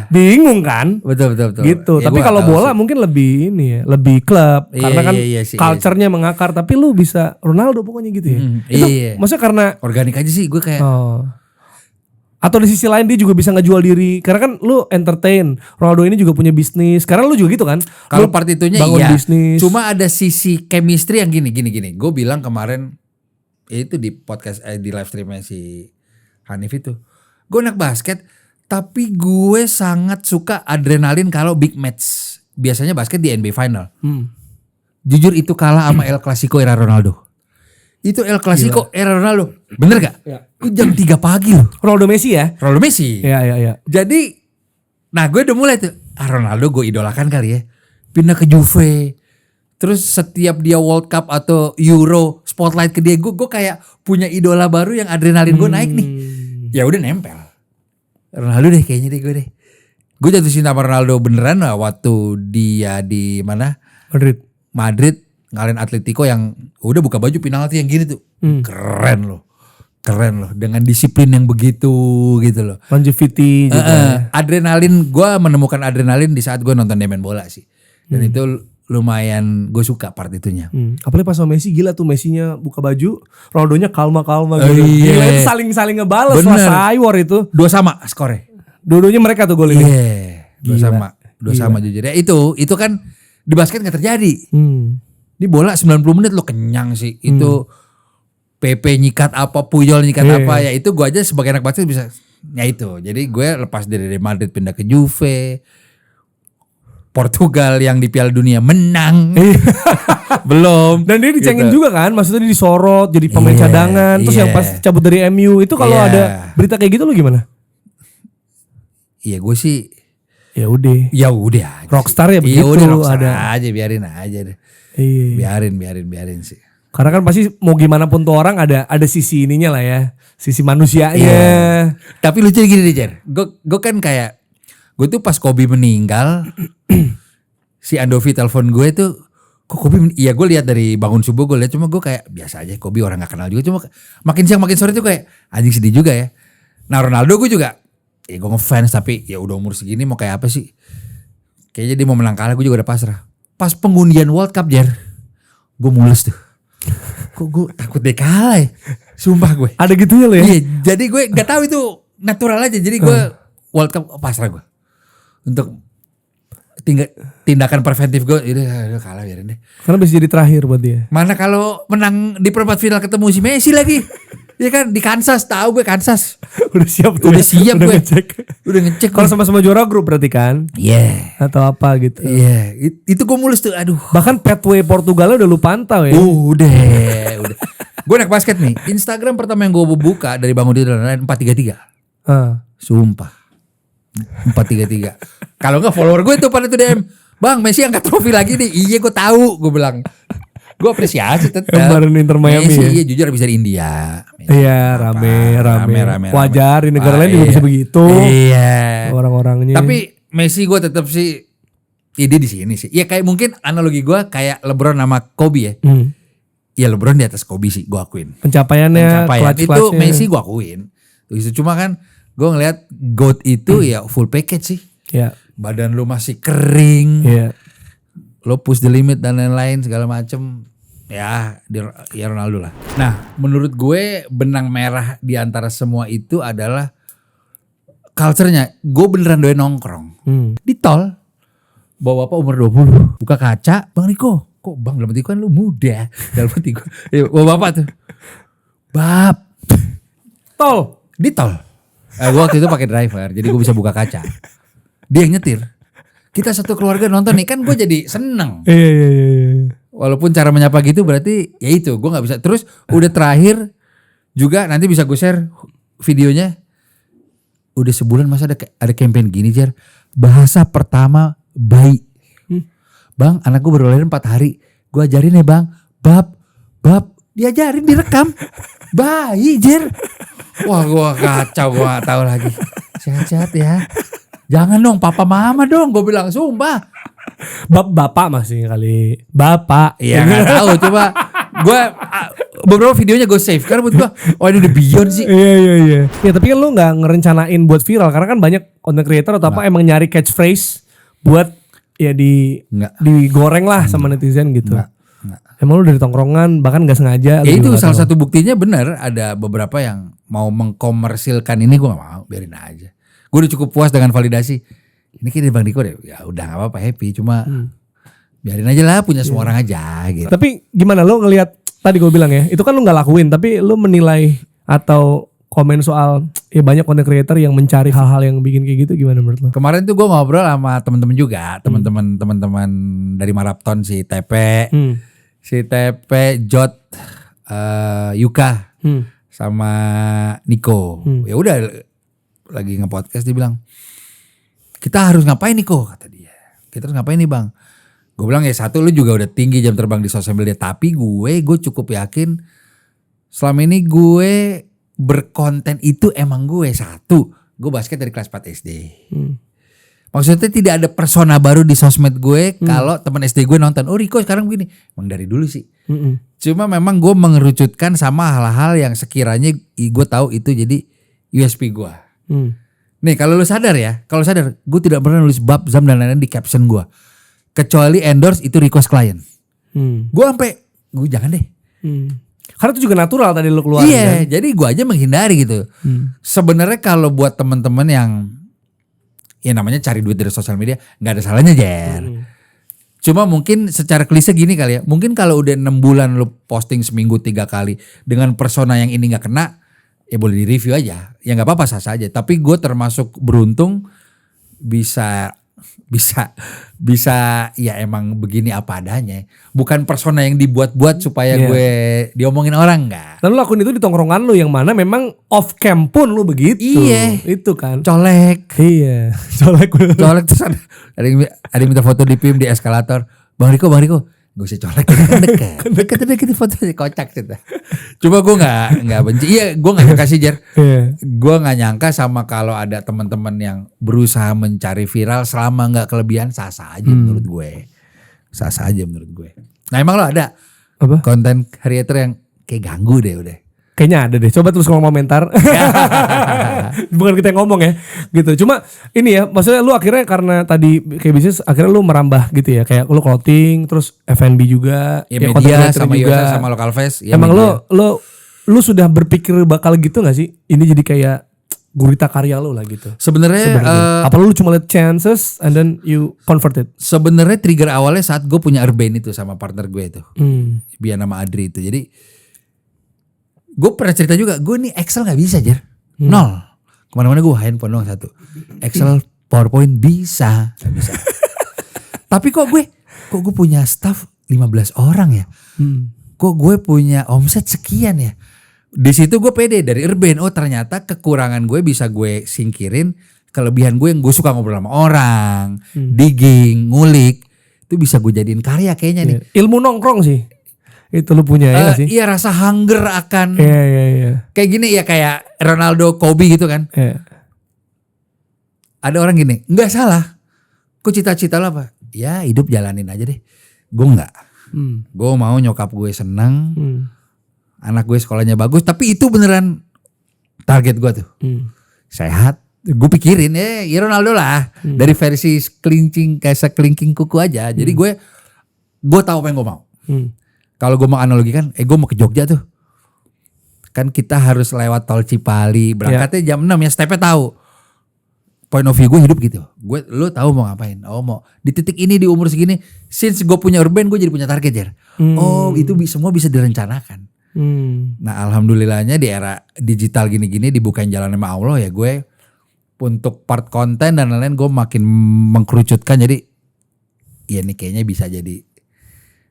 bingung kan. Betul. Gitu. Ya, tapi kalau bola sih mungkin lebih ini ya, lebih klub karena kan culture-nya mengakar. Tapi lu bisa Ronaldo pokoknya gitu ya. Itu maksudnya karena organik aja sih gue kayak. Atau di sisi lain dia juga bisa ngejual diri. Karena kan lu entertain. Ronaldo ini juga punya bisnis. Karena lu juga gitu kan. Kalau part itunya bangun bisnis. Cuma ada sisi chemistry yang gini. Gue bilang kemarin itu di podcast di live streamnya si Hanif itu. Gue anak basket, tapi gue sangat suka adrenalin kalau big match. Biasanya basket di NBA Final. Jujur itu kalah sama El Clasico era Ronaldo. Itu El Clasico era Ronaldo. Bener gak? Ya. Itu jam 3 pagi loh. Ronaldo Messi ya? Ronaldo Messi. Iya. Jadi, nah gue udah mulai tuh. Ronaldo gue idolakan kali ya. Pindah ke Juve. Terus setiap dia World Cup atau Euro spotlight ke dia, gue kayak punya idola baru yang adrenalin gue naik nih. Ya udah nempel. Ronaldo deh kayaknya gue deh. Gue jatuh cinta sama Ronaldo beneran lah waktu dia di mana? Madrid. ngalahin Atletico yang udah buka baju penalti yang gini tuh. Keren loh. Dengan disiplin yang begitu gitu loh. Longevity juga. Adrenalin, gue menemukan adrenalin di saat gue nonton dia main bola sih. Dan itu lumayan gue suka part itunya. Apalagi pas sama Messi, gila tuh Messinya buka baju, Ronaldonya kalma-kalma gitu. Iya. Gila itu saling ngebales lah Saywar itu. 2 sama skornya. Dua-duanya mereka tuh gol ini. Iya. 2 sama jujur. Ya itu kan di basket gak terjadi. Di bola 90 menit lo kenyang sih. Itu PP nyikat apa, Puyol nyikat apa, ya itu gue aja sebagai anak basket bisa. Ya itu. Jadi gue lepas dari Madrid pindah ke Juve. Portugal yang di Piala Dunia menang. Belum. Dan dia dicengin juga kan, maksudnya dia disorot jadi pemain cadangan. Terus yang pas cabut dari MU itu kalau ada berita kayak gitu lo gimana? Iya gue sih ya udah rockstar ya begitu. Udah rockstar aja, biarin aja deh. Iya. Biarin sih. Karena kan pasti mau gimana pun tuh orang ada sisi ininya lah ya, sisi manusianya. Tapi lucu gini deh Jer, gue kan kayak gue tuh pas Kobe meninggal si Andovi telepon gue tuh, kok Kobe iya gue lihat dari bangun subuh gue lihat, cuma gue kayak biasa aja, Kobe orang gak kenal juga, cuma makin siang makin sore tuh kayak anjing sedih juga ya. Nah Ronaldo gue juga gue ngefans, tapi ya udah umur segini mau kayak apa sih, kayaknya dia mau menang kalah, gue juga udah pasrah. Pas pengundian World Cup Jer, gue mules tuh, kok gue takut deh kalah ya, sumpah gue. Ada gitunya loh ya. Iya, jadi gue gak tahu itu natural aja, jadi gue World Cup pasrah gue. Untuk tindakan preventif gue, udah kalah biarin deh. Karena bisa jadi terakhir buat dia. Mana kalau menang di perempat final ketemu si Messi lagi. Iya kan di Kansas, tahu gue Kansas. Udah siap tuh. Udah siap gue. Udah ngecek. Kalau sama-sama juara grup berarti kan? Iya. Atau apa gitu. Iya. Itu gue mulus tuh, aduh. Bahkan pathway Portugal udah lu pantau ya. Udah. Gue anak basket nih. Instagram pertama yang gue buka dari bangun tidur 433. Sumpah. 433. Kalau enggak follower gue tuh pada tuh DM, "Bang, Messi angkat trofi lagi nih." Iya, gue tahu, gue bilang. Gue apresiasi tetap. Kemarin Inter Miami Messi, ya. Iya, jujur bisa di India. Iya, rame. Wajar di negara lain juga bisa begitu. Iya. Orang-orangnya. Tapi Messi gue tetap sih ide di sini sih. Ya kayak mungkin analogi gue kayak LeBron sama Kobe ya. Ya LeBron di atas Kobe sih, gue akuin. Pencapaian itu Messi gue akuin. Itu cuma kan gue ngeliat GOAT itu ya full package sih. Iya. Badan lu masih kering. Iya. Lo push the limit dan lain-lain segala macem. Ya Ronaldo lah. Nah menurut gue benang merah di antara semua itu adalah culture-nya. Gue beneran doyan nongkrong. Di tol. Bawa bapak umur 20. Buka kaca. Bang Riko. Kok bang dalam hati kan lu muda. Dalam hati gue. Bawa bapak tuh. Bab. Tol. Di tol. Gue waktu itu pakai driver. Jadi gue bisa buka kaca. Dia yang nyetir. Kita satu keluarga nonton nih. Kan gue jadi seneng. Iya. Walaupun cara menyapa gitu berarti ya itu. Gue gak bisa. Terus udah terakhir juga nanti bisa gue share videonya. Udah sebulan masa ada campaign gini Jar. Bahasa pertama bayi. Bang anak gue baru lahir 4 hari. Gue ajarin ya bang. Bab. Diajarin direkam. Bayi Jar. Wah gue kacau, gue gak tahu lagi. Sehat-sehat ya. Jangan dong papa mama dong, gue bilang sumpah. Bapak masih kali. Bapak. Iya gak tahu, coba gue beberapa videonya gue save karena buat gue ini udah beyond sih. Iya. Ya tapi kan lu gak ngerencanain buat viral karena kan banyak content creator atau apa emang nyari catchphrase buat ya digoreng lah sama netizen gitu. Enggak. Emang lu dari tongkrongan bahkan gak sengaja. Ya itu salah satu buktinya benar, ada beberapa yang mau mengkomersilkan ini, gue gak mau, biarin aja. Gue udah cukup puas dengan validasi. Ini kayaknya Bang Riko deh, ya udah gak apa-apa, happy, cuma biarin aja lah, punya semua orang aja gitu. Tapi gimana lu ngelihat tadi gue bilang ya, itu kan lu gak lakuin tapi lu menilai atau komen soal ya banyak content creator yang mencari hal-hal yang bikin kayak gitu, gimana menurut lo? Kemarin tuh gue ngobrol sama teman-teman juga, teman-teman dari Marapton, si TP, Jot, Yuka, sama Niko. Ya udah lagi nge-podcast dia bilang, "Kita harus ngapain Niko?" kata dia. "Kita harus ngapain nih Bang?" Gue bilang ya satu, lu juga udah tinggi jam terbang di sosial media, tapi gue cukup yakin selama ini gue berkonten itu emang gue satu. Gue basket dari kelas 4 SD. Maksudnya tidak ada persona baru di sosmed gue kalau teman SD gue nonton, oh Rico sekarang begini. Emang dari dulu sih. Cuma memang gue mengerucutkan sama hal-hal yang sekiranya gue tahu itu jadi USP gue. Nih kalau lu sadar ya, gue tidak pernah nulis bab, zam dan lain-lain di caption gue. Kecuali endorse itu request klien. Gue gue jangan deh. Karena itu juga natural tadi lu keluar. Iya, kan? Jadi gue aja menghindari gitu. Sebenarnya kalau buat teman-teman yang ya namanya cari duit dari sosial media, nggak ada salahnya Jer. Cuma mungkin secara klise gini kali ya, mungkin kalau udah 6 bulan lu posting seminggu 3 kali dengan persona yang ini nggak kena, ya boleh di review aja, ya nggak apa-apa sah aja. Tapi gue termasuk beruntung bisa ya emang begini apa adanya, bukan persona yang dibuat-buat supaya gue diomongin orang nggak. Lalu lakuin itu di tongkrongan lu yang mana memang off cam pun lu begitu. Iya, itu kan. Colek. Iya, colek terus ada yang minta foto di PIM di eskalator. Bang Riko, gak usah colek dekat fotonya kocak gitu. Cuma gue nggak benci. Iya, gue nggak nyangka sih Jer. Gue nggak nyangka sama kalau ada teman-teman yang berusaha mencari viral selama nggak kelebihan sah aja menurut gue. Sah aja menurut gue. Nah emang lo ada apa? Konten creator yang kayak ganggu deh udah. Kayaknya ada deh. Coba terus ngomong komentar. Bukan kita yang ngomong ya, gitu. Cuma ini ya, maksudnya lu akhirnya karena tadi kayak bisnis, akhirnya lu merambah gitu ya, kayak lu clothing, terus F&B juga, ya media sama Yosa sama Local Fest. Ya emang lu sudah berpikir bakal gitu nggak sih? Ini jadi kayak gurita karya lu lah gitu. Sebenarnya apa lu cuma lihat chances and then you convert it? Sebenarnya trigger awalnya saat gue punya Urban itu sama partner gue itu, Biar nama Adri itu. Jadi gue pernah cerita juga, gue nih Excel gak bisa Jer, nol. Kemana-mana gue handphone doang satu. Excel, PowerPoint bisa. Tapi kok gue punya staff 15 orang ya. Kok gue punya omset sekian ya. Di situ gue pede dari Urban. Oh ternyata kekurangan gue bisa gue singkirin. Kelebihan gue yang gue suka ngobrol sama orang, digging, ngulik, itu bisa gue jadiin karya kayaknya nih. Ilmu nongkrong sih. Itu lu punya ya gak sih? Iya, rasa hunger akan Iya. Kayak gini ya, kayak Ronaldo, Kobe gitu kan. Ada orang gini, nggak salah. Kok cita-cita lo apa? Ya hidup jalanin aja deh. Gue nggak. Gue mau nyokap gue seneng, anak gue sekolahnya bagus. Tapi itu beneran target gue tuh. Sehat. Gue pikirin ya Ronaldo lah. Dari versi kelingking kayak sekelingking kuku aja. Jadi gue tahu apa yang gue mau. Kalau gue mau analogikan, gue mau ke Jogja tuh. Kan kita harus lewat tol Cipali, berangkatnya jam 6 ya, stepnya tahu. Point of view gue hidup gitu. Lu tahu mau ngapain? Oh mau di titik ini di umur segini, since gue punya Urban, gue jadi punya target Jer. Oh itu semua bisa direncanakan. Nah alhamdulillahnya di era digital gini-gini dibukain jalan sama Allah ya, gue untuk part konten dan lain-lain gue makin mengkerucutkan. Jadi ya nih kayaknya bisa jadi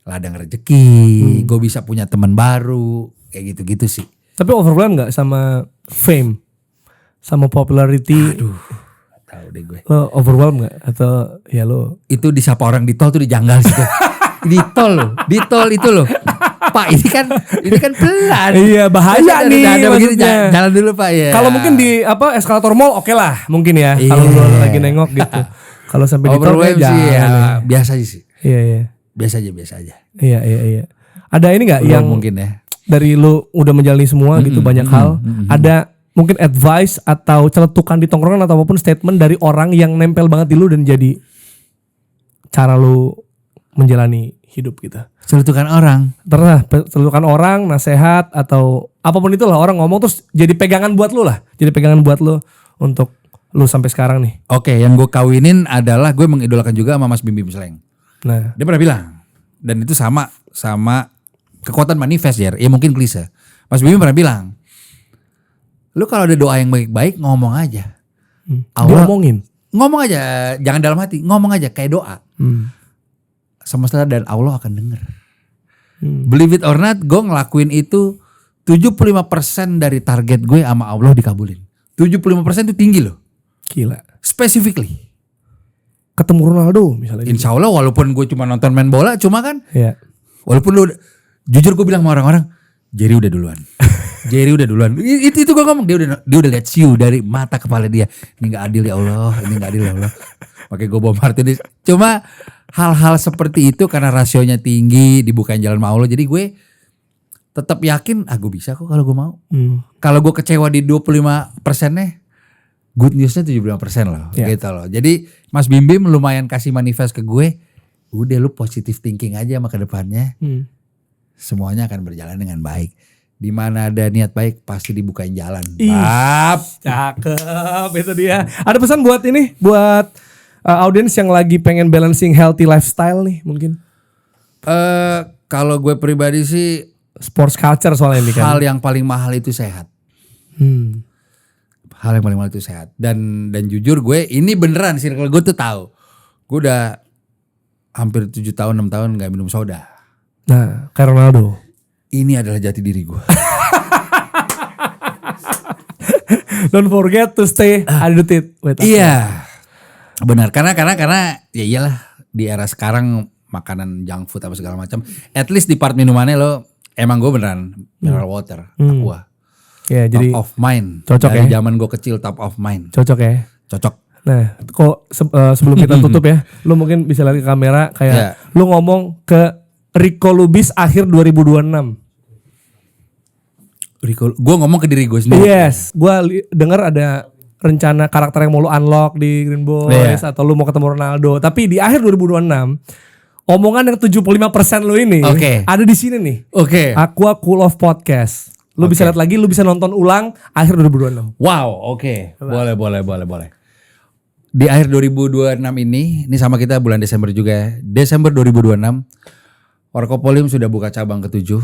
ladang rezeki, gue bisa punya teman baru, kayak gitu-gitu sih. Tapi overwhelmed gak sama fame, sama popularity? Aduh, tahu deh gue. Lo overwhelmed gak? Atau ya lo? Itu disapa orang di tol tuh dijanggal sih. Di tol itu loh. Pak ini kan pelan. Iya bahaya nih maksudnya. Jalan dulu Pak ya. Kalau mungkin di eskalator mall oke lah mungkin ya. Kalau lo lagi nengok gitu. Kalau sampai di tol ya biasa aja sih. Iya. Biasa aja. Iya. Ada ini nggak yang mungkin ya dari lu udah menjalani semua gitu banyak hal. Ada mungkin advice atau celetukan di tongkrongan atau apapun statement dari orang yang nempel banget di lu dan jadi cara lu menjalani hidup gitu. Celetukan orang. Celetukan orang, nasihat atau apapun itulah orang ngomong terus jadi pegangan buat lu lah. Jadi pegangan buat lu untuk lu sampai sekarang nih. Oke, yang gue kawinin adalah gue mengidolakan juga sama Mas Bim Bim Sleng. Nah, dia pernah bilang, dan itu sama kekuatan manifest ya mungkin klise. Mas Bim pernah bilang, lu kalau ada doa yang baik-baik ngomong aja. Allah ngomong aja, jangan dalam hati, ngomong aja kayak doa. Semesta dan Allah akan denger. Believe it or not, gue ngelakuin itu 75% dari target gue sama Allah dikabulin. 75% itu tinggi loh. Gila. Specifically. Ketemu Ronaldo misalnya. Insya Allah walaupun gue cuma nonton main bola, cuma kan. Iya. Walaupun lu, jujur gue bilang sama orang-orang, Jerry udah duluan. Jerry udah duluan. Itu gue ngomong dia udah lihat siu dari mata kepala dia. Ini nggak adil ya Allah, ini nggak adil ya Allah. Makanya gue bawa Martinez. Cuma hal-hal seperti itu karena rasionya tinggi, dibukain jalan sama Allah. Jadi gue tetap yakin, gue bisa kok kalau gue mau. Kalau gue kecewa di 25%-nya, good news-nya 75% loh. Gitu loh. Jadi Mas Bim Bim lumayan kasih manifest ke gue. Udah lu positive thinking aja sama ke depannya. Semuanya akan berjalan dengan baik. Di mana ada niat baik pasti dibukain jalan. Bap. Cakep itu dia. Ada pesan buat ini, buat audiens yang lagi pengen balancing healthy lifestyle nih mungkin? Kalau gue pribadi sih Sports culture soalnya ini kan. hal yang paling mahal itu sehat. Hal yang paling mahal itu sehat. Dan jujur gue ini beneran circle gue tuh tahu. Gue udah hampir 7 tahun 6 tahun gak minum soda. Nah, kayak Ronaldo. Ini adalah jati diri gue. Don't forget to stay hydrated. Iya. Benar, karena ya iyalah di era sekarang makanan junk food apa segala macam. At least di part minumannya lo emang gue beneran mineral water, aqua. Ya, jadi top of mind. cocok dari ya. zaman gue kecil top of mind. Cocok ya. Cocok. Nah, kok sebelum kita tutup ya, lu mungkin bisa lihat ke kamera kayak lu ngomong ke Rico Lubis akhir 2026. Rico, gue ngomong ke diri gue sendiri. Yes, gue dengar ada rencana karakter yang mau lu unlock di Green Boys atau lu mau ketemu Ronaldo. Tapi di akhir 2026, omongan yang 75% lu ini ada di sini nih. Aqua Cool of Podcast. Lu bisa lihat lagi, lu bisa nonton ulang akhir 2026. Wow, boleh. Di akhir 2026 ini sama kita bulan Desember juga ya. Desember 2026, Warkopolium sudah buka cabang ke-7.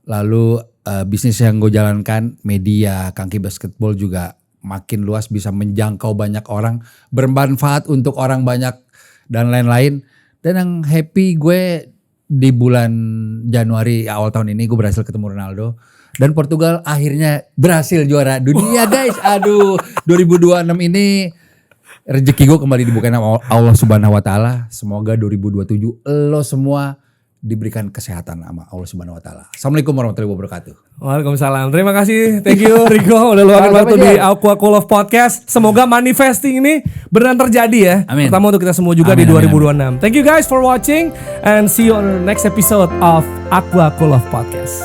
Lalu bisnis yang gue jalankan, media, Kangki Basketball juga makin luas, bisa menjangkau banyak orang, bermanfaat untuk orang banyak dan lain-lain. Dan yang happy gue di bulan Januari awal tahun ini gue berhasil ketemu Ronaldo. Dan Portugal akhirnya berhasil juara dunia guys. Aduh, 2026 ini rezeki gue kembali dibukain sama Allah Subhanahu Wa Taala. Semoga 2027 lo semua diberikan kesehatan sama Allah Subhanahu Wa Taala. Assalamualaikum warahmatullahi wabarakatuh. Waalaikumsalam. Terima kasih, thank you Rico udah luangin waktu di Aqua Cool of Podcast. Semoga manifesting ini beneran terjadi ya. Amin. Pertama untuk kita semua juga di 2026. Thank you guys for watching and see you on the next episode of Aqua Cool of Podcast.